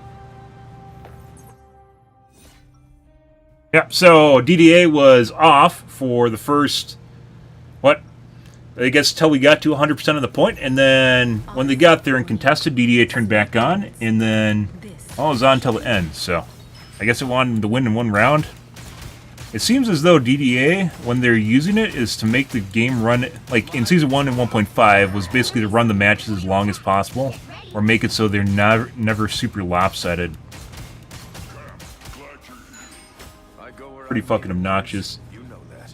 Yeah, so DDA was off for the first... What? I guess until we got to 100% of the point, and then when they got there and contested, DDA turned back on, and then... Oh, it was on until the end, so... I guess it wanted to win in one round. It seems as though DDA, when they're using it, is to make the game run... Like, in Season 1 and 1.5, was basically to run the matches as long as possible, or make it so they're never super lopsided. Pretty fucking obnoxious. You know that.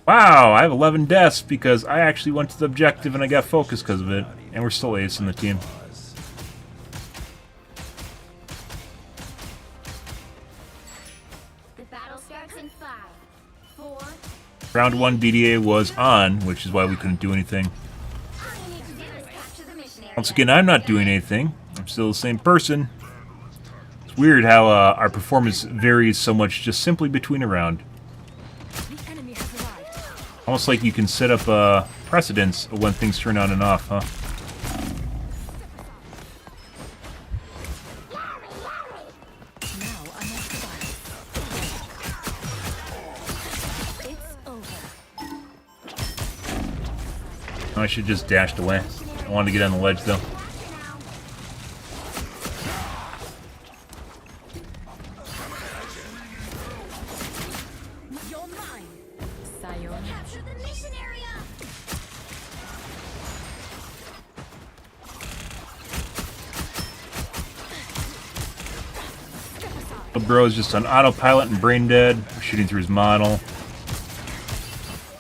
Wow, I have 11 deaths because I actually went to the objective and I got focused because of it. And we're still ace in the team. The battle starts in 5, 4. Round 1 DDA was on, which is why we couldn't do anything. All you need to do is capture the mission area. Once again, I'm not doing anything. I'm still the same person. It's weird how our performance varies so much just simply between a round. The Almost like you can set up precedents of when things turn on and off, huh? Now I must survive. It's over. I should just dashed away. I wanted to get on the ledge, though. You're mine. Sayonara. Capture the mission area. The bro is just on autopilot and brain dead, shooting through his model.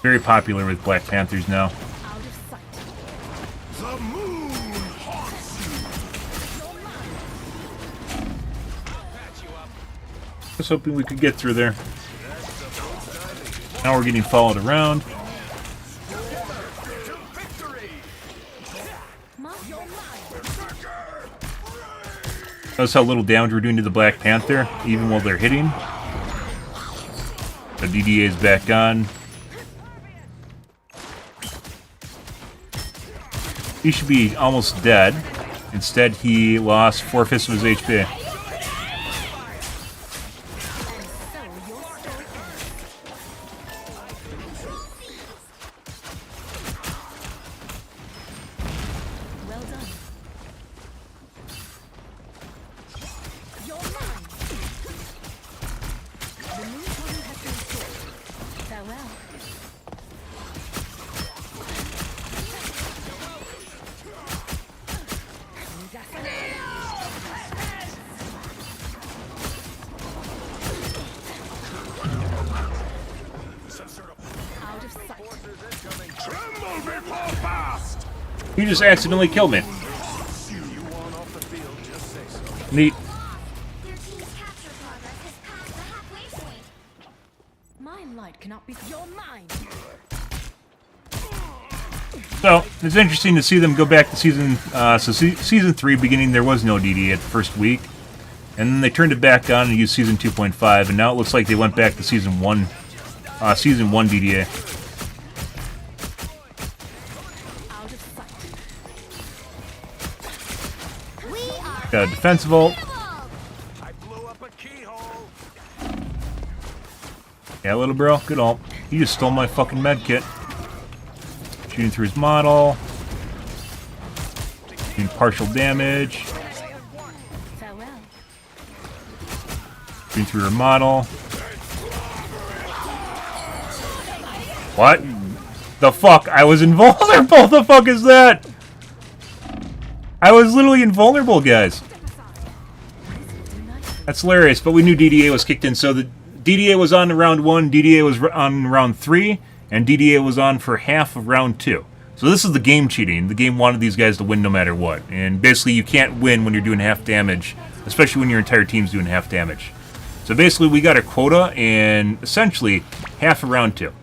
Very popular with Black Panthers now. Out of sight. The moon haunts you. Just hoping we could get through there. Now we're getting followed around. You're mine. Notice how little damage we're doing to the Black Panther, even while they're hitting. The DDA is back on. He should be almost dead. Instead, he lost 4/5 of his HP. So your story ends. Well done. You're mine. The moon tunnel has been restored. Farewell. Out of sight. Tremble before fast. He just accidentally killed me. You want off the field, just say so. Neat. Their team's capture progress has passed the halfway point. My light cannot be. You're mine. So, it's interesting to see them go back to season... season 3 beginning, there was no DDA at the first week. And then they turned it back on and used season 2.5, and now it looks like they went back to season 1. Season 1 DDA. Out of sight. We are Got a defensive ult. I blew up a keyhole. Yeah, little bro, good ult. He just stole my fucking med kit. Shooting through his model. Doing partial damage. Farewell. Shooting through her model. What? The fuck? I was invulnerable! The fuck is that? I was literally invulnerable, guys. That's hilarious, but we knew DDA was kicked in, so the DDA was on round 1, DDA was on round 3, and DDA was on for half of round 2. So this is the game cheating. The game wanted these guys to win no matter what. And basically you can't win when you're doing half damage, especially when your entire team's doing half damage. So basically we got a quota in essentially half of round 2.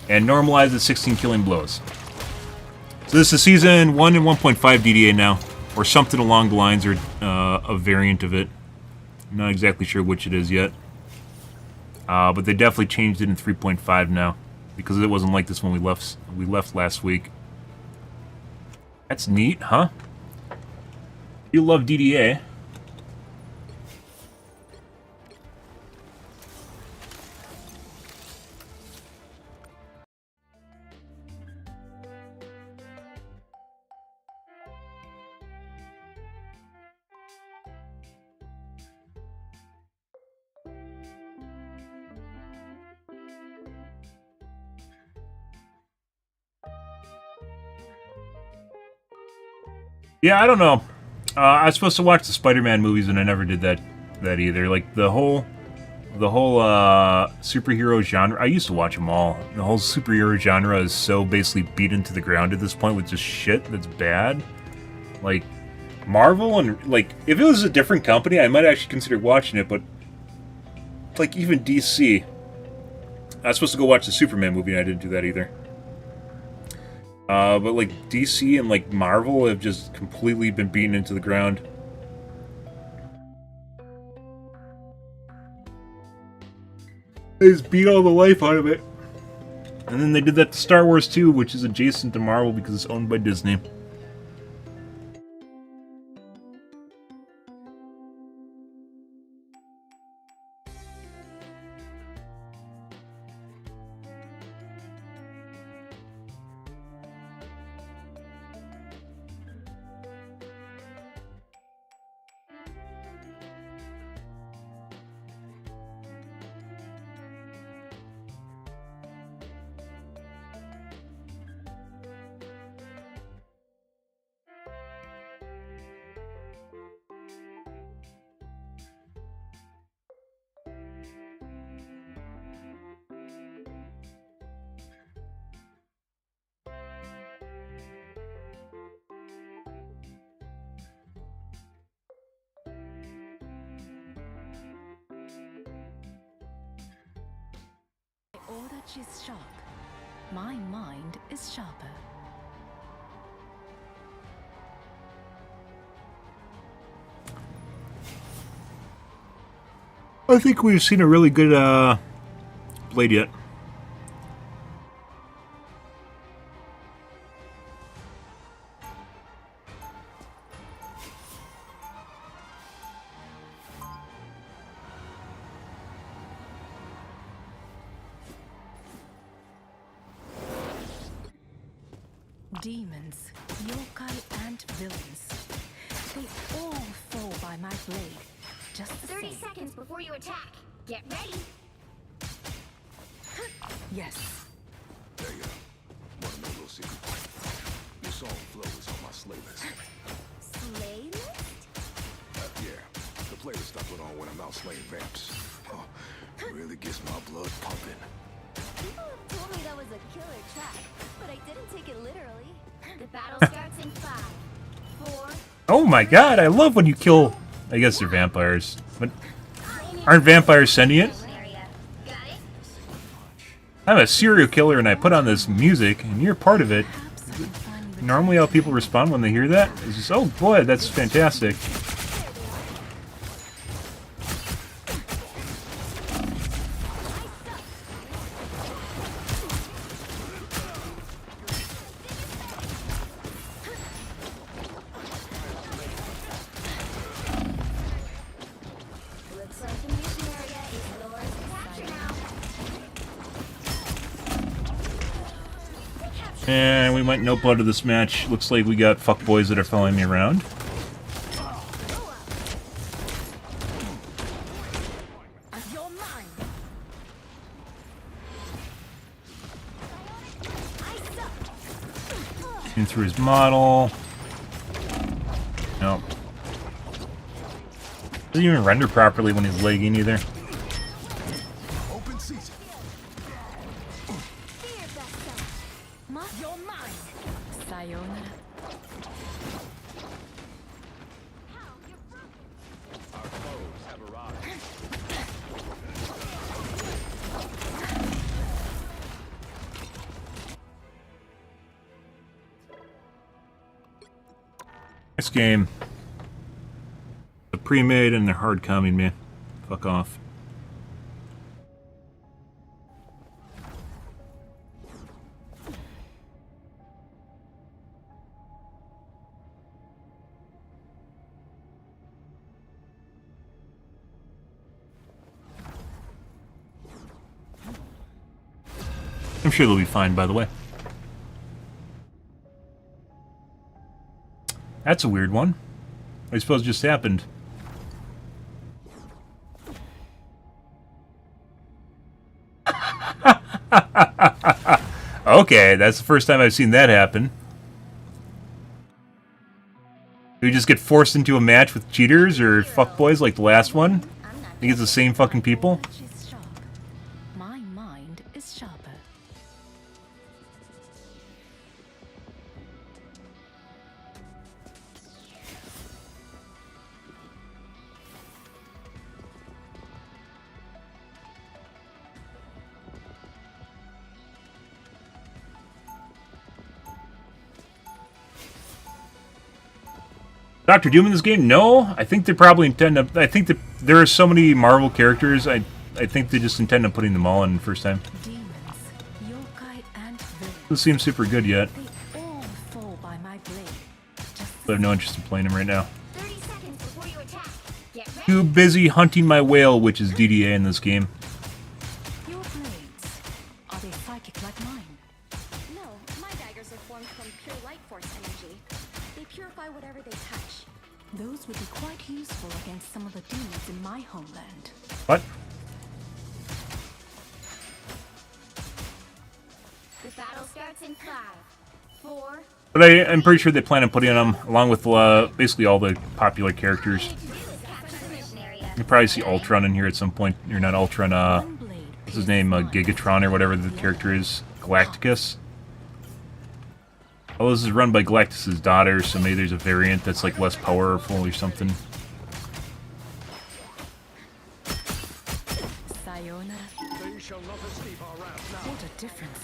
And normalized at 16 killing blows. So this is season 1 and 1.5 DDA now. Or something along the lines, or a variant of it. I'm not exactly sure which it is yet. But they definitely changed it in 3.5 now. Because it wasn't like this when we left last week. That's neat, huh? You love DDA. Yeah, I don't know. I was supposed to watch the Spider-Man movies, and I never did that either. Like the whole superhero genre. I used to watch them all. The whole superhero genre is so basically beaten to the ground at this point with just shit that's bad. Like Marvel and like if it was a different company, I might actually consider watching it. But like even DC, I was supposed to go watch the Superman movie, and I didn't do that either. But like DC and like Marvel have just completely been beaten into the ground. They just beat all the life out of it. And then they did that to Star Wars 2, which is adjacent to Marvel because it's owned by Disney. All that she's sharp. My mind is sharper. I think we've seen a really good blade yet. Demons, yokai, and villains. They all fall by my blade. Just the 30 same. seconds before you attack. Get ready. Yes. Hey, wanna know a little secret? Your song flow is on my slay list. Slay list? Yeah, the playlist I put on when I'm out slaying vamps. Oh, really gets my blood pumping. People have told me that was a killer track, but I didn't take it literally. The battle starts in 5, 4. Oh my god, I love when you kill... I guess they're vampires. But aren't vampires sentient? Area. Got it? I'm a serial killer and I put on this music and you're part of it. Perhaps I can finally return. Normally how people respond when they hear that is just, oh boy, that's fantastic. Looks like the mission area is yours to capture now. And we went nope out of this match. Looks like we got fuckboys that are following me around. You're mine. In through his model. Nope. Doesn't even render properly when he's lagging either. Open season. You're mine. Sayonara. Our foes have arrived. This game. The pre-made and they're hard coming, man. Fuck off. I'm sure they'll be fine, by the way. That's a weird one. I suppose it just happened. Okay, that's the first time I've seen that happen. Do we just get forced into a match with cheaters or fuckboys like the last one? I think it's the same fucking people. She's sharp. My mind is sharper. Dr. Doom in this game? No, I think they probably intend to. I think that there are so many Marvel characters. I think they just intend on putting them all in the first time. Demons, yokai, Doesn't seem super good yet. They all fall by my blade. Just I have no interest in playing him right now. 30 seconds before you attack. Get ready. Too busy hunting my whale, which is DDA in this game. your blades. Are they psychic like mine? No, my daggers are formed from pure light force energy. They purify whatever they touch. Those would be quite useful against some of the demons in my homeland. What? The battle starts in 5, 4. But I'm pretty sure they plan on putting them along with basically all the popular characters. To do is capture the mission area. You'll probably see Ultron in here at some point. You're not Ultron, One blade. what's his name? Gigatron or whatever the character is. Galacticus. Oh, this is run by Galactus's daughter, so maybe there's a variant that's like less powerful or something. Sayonara. They shall not escape our wrath now. What a difference.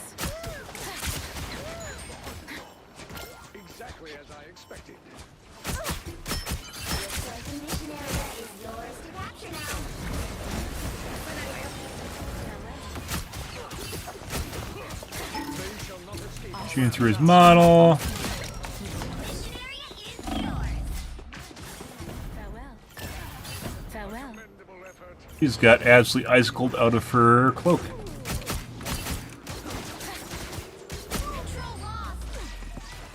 Exactly as I expected. Looks like the mission area is yours to capture now. They shall not escape. Shooting through his model. Mission area is yours. Farewell. Farewell. Commendable effort. She's got absolutely icicled out of her cloak. Control lost.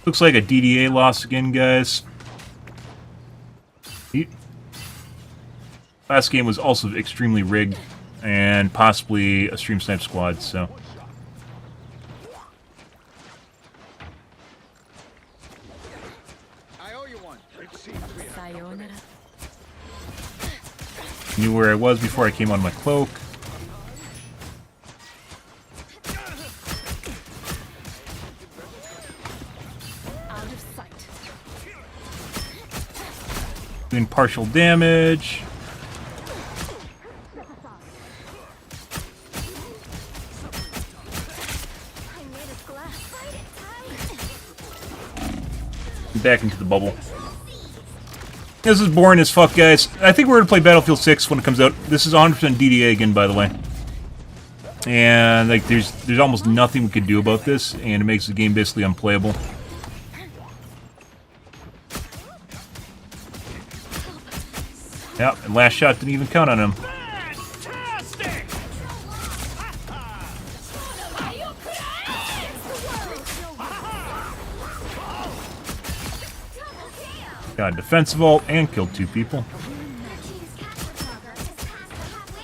Looks like a DDA loss again, guys. Last game was also extremely rigged, and possibly a stream snipe squad, so. I owe you one. It seems we have Sayonara. Knew where I was before I came on my cloak. Out of sight. Doing partial damage. I made of glass. Fight it tight. Back into the bubble. This is boring as fuck, guys. I think we're gonna play Battlefield 6 when it comes out. This is 100% DDA again, by the way. And like, there's almost nothing we could do about this, and it makes the game basically unplayable. Yep, and last shot didn't even count on him. Got a defensive ult and killed 2 people. Your team's capture progress has passed the halfway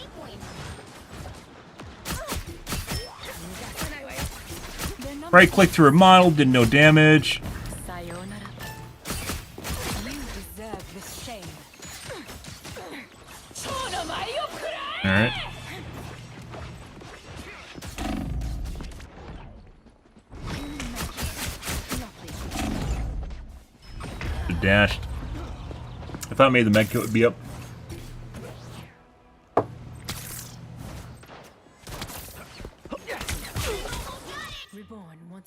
point. Right click through a model, did no damage. Sayonara. You deserve this shame. Alright. Dashed. I thought maybe the medkit would be up. Reborn once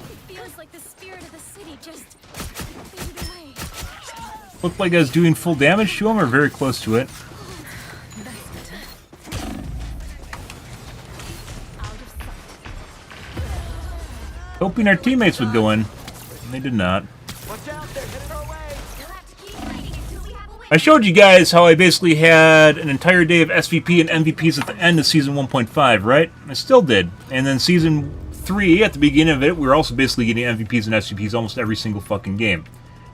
It feels like the spirit of the city just faded away. Looked like I was doing full damage to him, or very close to it. Hoping our teammates would go in. And they did not. Watch out, they're headed our way. You'll have to keep fighting until we have a win. I showed you guys how I basically had an entire day of SVP and MVPs at the end of Season 1.5, right? I still did. And then Season 3, at the beginning of it, we were also basically getting MVPs and SVPs almost every single fucking game.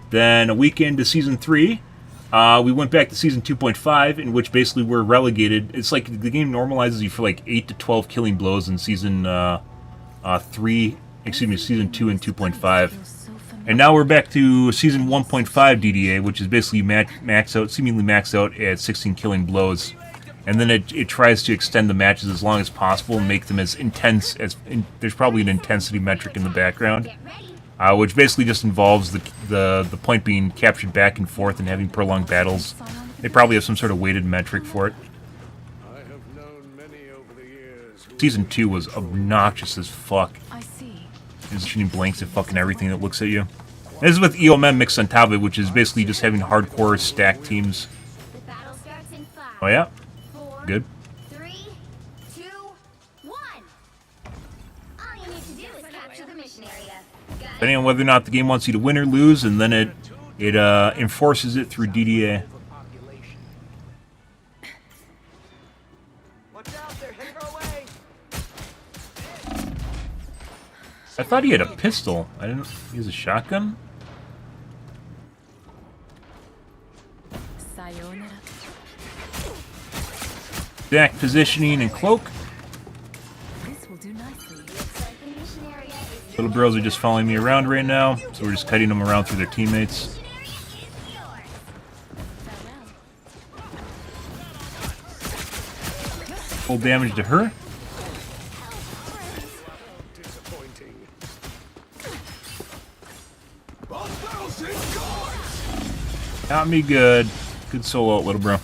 Then a week into Season 3, we went back to Season 2.5, in which basically we're relegated. It's like the game normalizes you for like 8 to 12 killing blows in Season 3, excuse me, Season 2 and 2.5. And now we're back to Season 1.5 DDA, which is basically seemingly maxed out at 16 killing blows. And then it tries to extend the matches as long as possible and make them as intense as... there's probably an intensity metric in the background, which basically just involves the point being captured back and forth and having prolonged battles. They probably have some sort of weighted metric for it. I have known many over the years who Season 2 was obnoxious as fuck. I see. It's shooting blanks at fucking everything that looks at you. This is with EOMM mixed on top of it, which is basically just having hardcore stacked teams. The battle starts in 5. Oh yeah? 4, Good. 3, 2, 1. mission area. Got it? Depending on whether or not the game wants you to win or lose, and then it enforces it through DDA. Overpopulation. Watch out, they're headed our way. I thought he had a pistol. I didn't. He has a shotgun. Sayonara. Back positioning and cloak. This will do nicely. Looks like the mission area is Little girls are just following me around right now, so we're just cutting them around through their teammates. yours. Full damage to her. Disappointing. Got me good. Good solo out, little bro.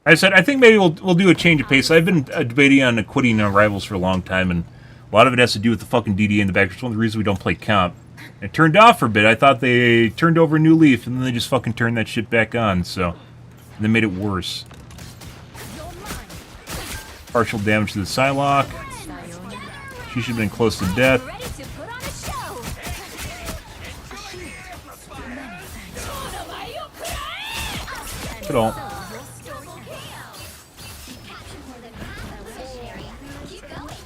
I said I think maybe we'll do a change of pace. I've been debating on quitting Rivals for a long time, and a lot of it has to do with the fucking DDA in the back. It's one of the reasons we don't play comp. It turned off for a bit. I thought they turned over a new leaf, and then they just fucking turned that shit back on. So and they made it worse. Partial damage to the Psylocke. She should have been close to death. Ready to put on a show. At all. Captured more than half of the mission area. Keep going.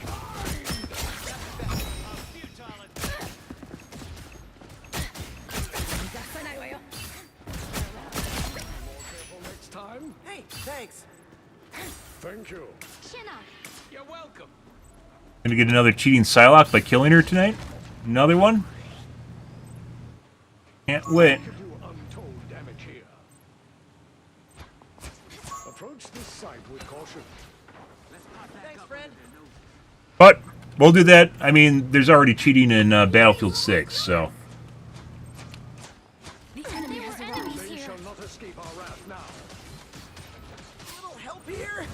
Next time. Hey, thanks. Thank you. Chin up. You're welcome. Gonna get another cheating Psylocke by killing her tonight. Another one. Can't wait. Give you untold damage here. Approach this site with caution. Thanks, friend. But we'll do that. I mean, there's already cheating in Battlefield 6, so. There were enemies They here. shall not escape our wrath now. Little help here.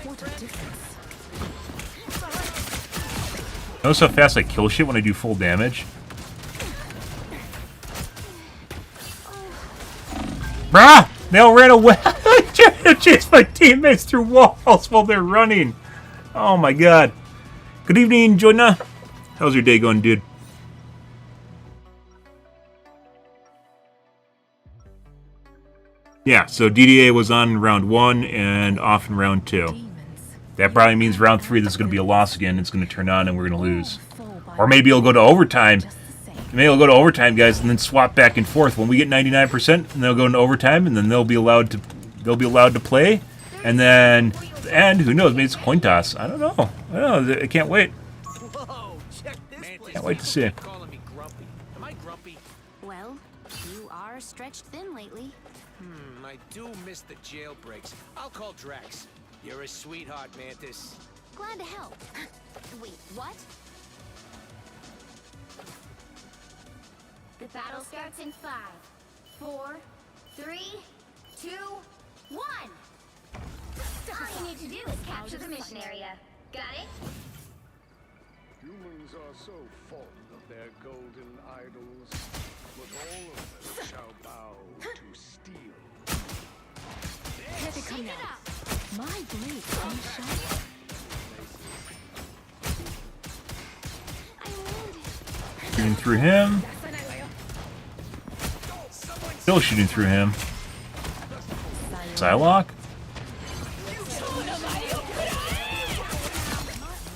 What a difference. Notice how fast I kill shit when I do full damage? Brah! They all ran away! I tried to chase my teammates through walls while they're running! Oh my god. Good evening, Jonah. How's your day going, dude? Yeah, so DDA was on round 1 and off in round 2. Demons. That probably means round 3 there's going to be a loss again. It's going to turn on and we're going to lose. Fall by Or maybe it'll go to overtime. just the same. Maybe it'll go to overtime, guys, and then swap back and forth. When we get 99%, and they'll go into overtime, and then they'll be allowed to play. And then, and who knows? Maybe it's a coin toss. I don't know. I can't wait. Whoa, check this place. Can't wait to see. Calling me grumpy. Am I grumpy? Well, you are stretched thin lately. I do miss the jailbreaks. I'll call Drax. You're a sweetheart, Mantis. Glad to help. Wait, what? The battle starts in 5, 4, 3, 2, 1. All you need to do is capture the mission area. Got it? Humans are so fond of their golden idols, but all of them shall bow to steel. Let it come Shake it now. up. My blade seems sharp. I'm wounded. Shooting through him. Still shooting through him. Psylocke?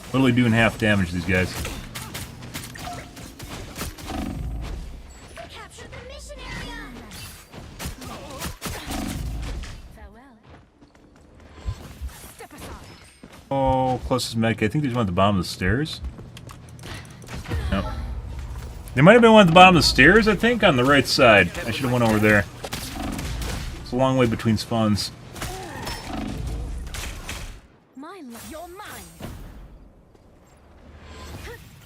Literally doing half damage to these guys. Capture the mission area. Farewell. Oh, closest medic. I think there's one at the bottom of the stairs. Nope. There might have been one at the bottom of the stairs, I think, on the right side. I should have went over there. It's a long way between spawns. My love. You're mine.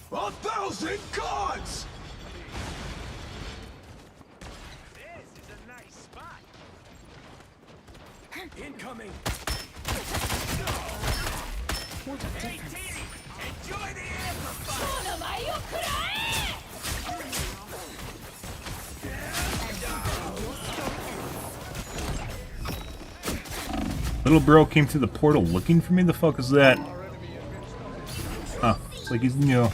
1,000 gods! This is a nice spot. Incoming! What a difference. Enjoy the amplifier. Little bro came through the portal looking for me? The fuck is that? Huh. It's like he's new.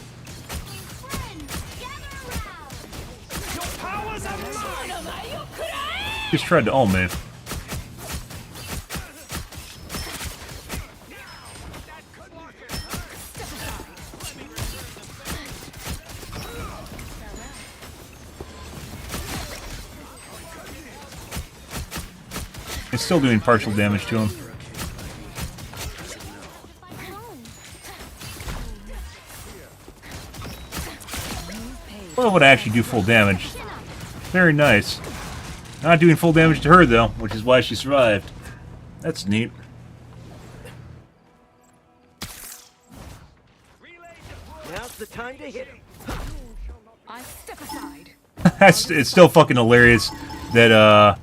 Just tried to ult me. It's still doing partial damage to him. Well, it would actually do full damage. Very nice. Not doing full damage to her, though, which is why she survived. That's neat. Now's the time to hit him. I step aside. It's still fucking hilarious that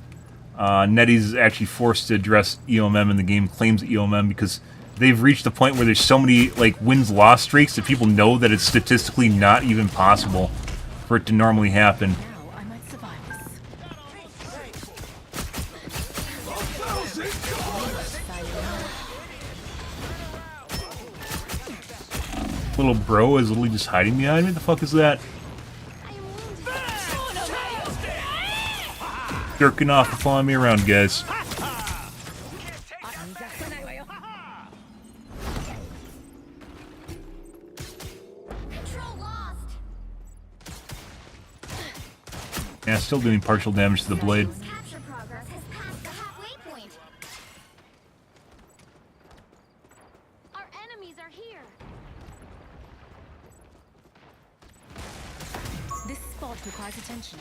Nettie's actually forced to address EOMM in the game, claims EOMM, because they've reached the point where there's so many like wins-loss streaks that people know that it's statistically not even possible for it to normally happen. Now I might survive this. Little bro is literally just hiding behind me. The fuck is that? Jerking off and following me around, guys. Control lost. Yeah, still doing partial damage to the blade. Capture progress has passed the halfway point. Our enemies are here. This spot requires attention.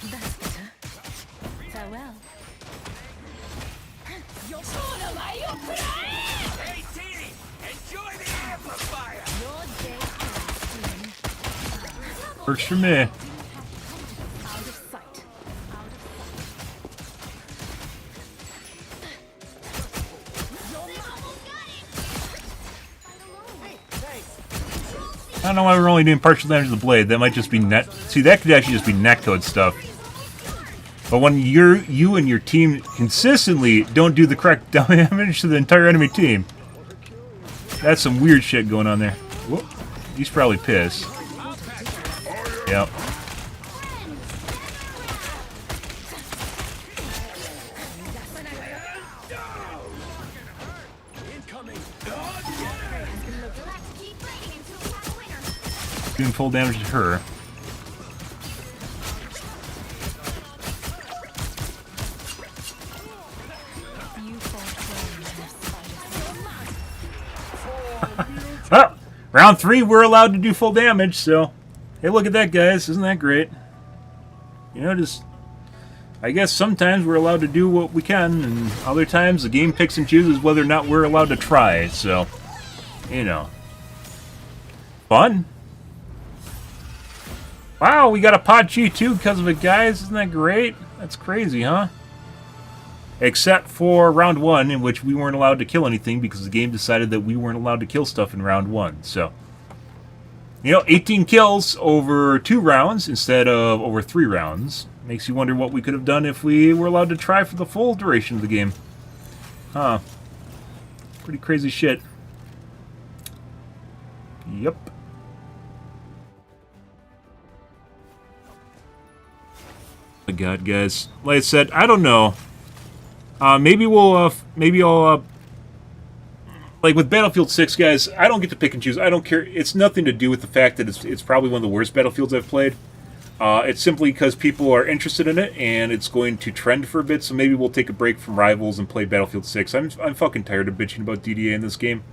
That's better. Farewell. Hey, Teeny! Enjoy the amplifier! Your day ends Works for me. soon. Out of sight. Out I don't know why we're only doing partial damage to the blade. That might just be net. See, that could actually just be netcode stuff. But when you and your team consistently don't do the correct damage to the entire enemy team, that's some weird shit going on there. Whoop. He's probably pissed. Yep. Doing full damage to her. Well, round 3, we're allowed to do full damage, so hey, look at that, guys. Isn't that great? You know, just I guess sometimes we're allowed to do what we can, and other times the game picks and chooses whether or not we're allowed to try. So, you know, fun. Wow, we got a pod cheat too because of it, guys. Isn't that great? That's crazy, huh? Except for round 1, in which we weren't allowed to kill anything because the game decided that we weren't allowed to kill stuff in round 1. So, you know, 18 kills over 2 rounds instead of over 3 rounds. Makes you wonder what we could have done if we were allowed to try for the full duration of the game. Huh. Pretty crazy shit. Yep. Oh my god, guys. Like I said, I don't know. Maybe I'll, like with Battlefield 6, guys, I don't get to pick and choose. I don't care. It's nothing to do with the fact that it's probably one of the worst Battlefields I've played. It's simply because people are interested in it, and it's going to trend for a bit, so maybe we'll take a break from Rivals and play Battlefield 6. I'm fucking tired of bitching about DDA in this game.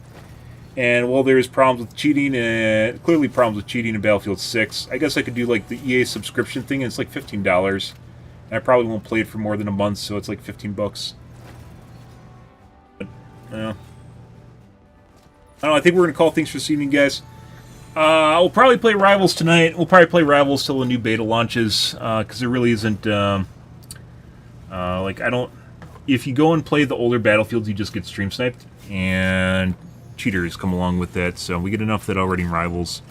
And while there's problems with cheating, and clearly problems with cheating in Battlefield 6, I guess I could do like the EA subscription thing, and it's like $15. And I probably won't play it for more than a month, so it's like $15. But, I don't know, I think we're going to call things for this evening, guys. We'll probably play Rivals tonight. We'll probably play Rivals till the new beta launches, because there really isn't, like, I don't... If you go and play the older Battlefields, you just get stream sniped, and cheaters come along with that, so we get enough of that already in Rivals.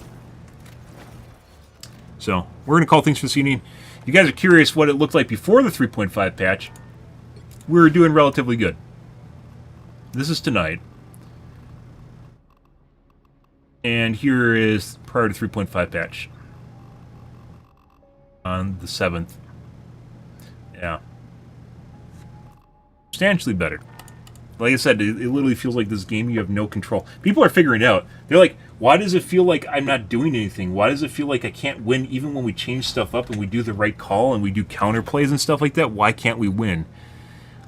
So, we're going to call things for this evening. You guys are curious what it looked like before the 3.5 patch. we're doing relatively good. This is tonight. And here is prior to 3.5 patch. On the 7th. Yeah. Substantially better. Like I said, it literally feels like this game you have no control. People are figuring it out. They're like, why does it feel like I'm not doing anything? Why does it feel like I can't win even when we change stuff up and we do the right call and we do counterplays and stuff like that? Why can't we win?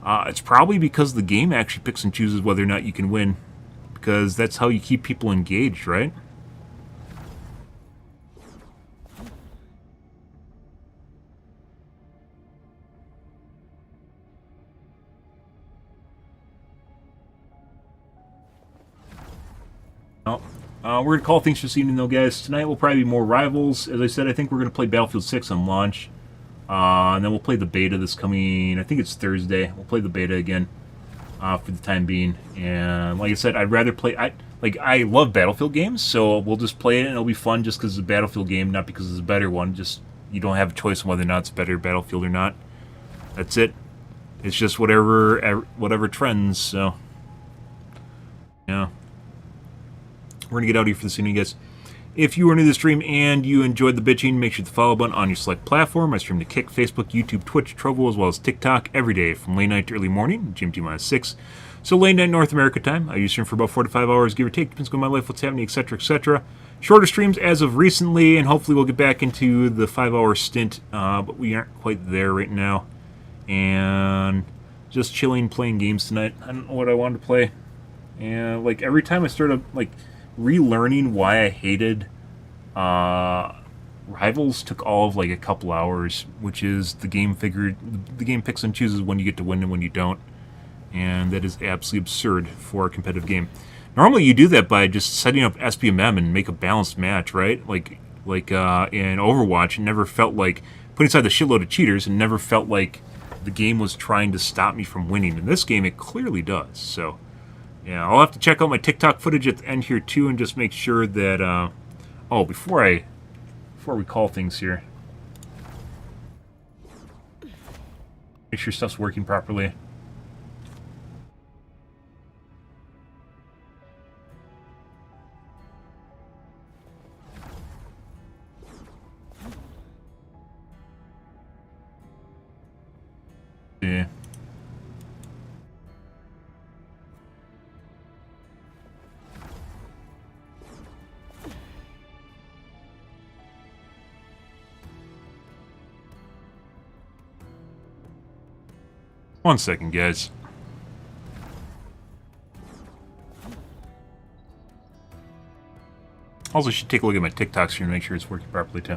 It's probably because the game actually picks and chooses whether or not you can win. Because that's how you keep people engaged, right? We're going to call things for this evening, though, guys. Tonight will probably be more Rivals. As I said, I think we're going to play Battlefield 6 on launch. And then we'll play the beta this coming, I think it's Thursday. We'll play the beta again for the time being. And like I said, I'd rather play... I love Battlefield games, so we'll just play it and it'll be fun just because it's a Battlefield game, not because it's a better one. Just, you don't have a choice on whether or not it's a better Battlefield or not. That's it. It's just whatever trends, so... Yeah. We're going to get out of here for this evening, guys. If you are new to the stream and you enjoyed the bitching, make sure to hit the follow button on your select platform. I stream to Kick, Facebook, YouTube, Twitch, Trovo, as well as TikTok every day from late night to early morning, GMT-6. So late night North America time. I usually stream for about 4 to 5 hours, give or take. Depends on my life, what's happening, etc., etc. Shorter streams as of recently, and hopefully we'll get back into the 5-hour stint, but we aren't quite there right now. And just chilling, playing games tonight. I don't know what I wanted to play. And like every time I started like relearning why I hated Rivals took all of like a couple hours, which is the game picks and chooses when you get to win and when you don't, and that is absolutely absurd for a competitive game. Normally you do that by just setting up SBMM and make a balanced match, right? Like in Overwatch, it never felt like putting aside the shitload of cheaters, and never felt like the game was trying to stop me from winning. In this game, it clearly does. So. Yeah, I'll have to check out my TikTok footage at the end here too, and just make sure that. Before we call things here, make sure stuff's working properly. Yeah. One second, guys. Also, should take a look at my TikTok stream to make sure it's working properly, too.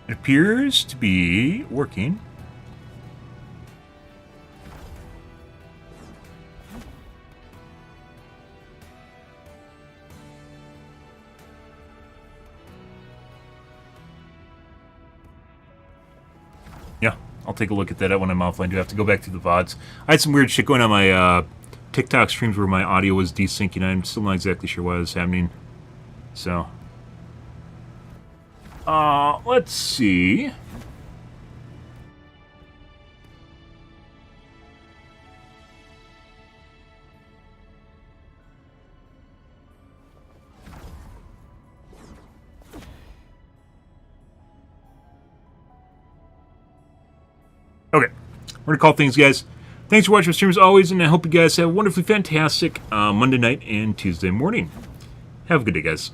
It appears to be working. Yeah, I'll take a look at that when I'm offline. I do have to go back to the VODs. I had some weird shit going on my TikTok streams where my audio was desyncing. I'm still not exactly sure why that's happening. So, let's see. Okay, we're going to call things, guys. Thanks for watching my stream as always, and I hope you guys have a wonderfully fantastic Monday night and Tuesday morning. Have a good day, guys.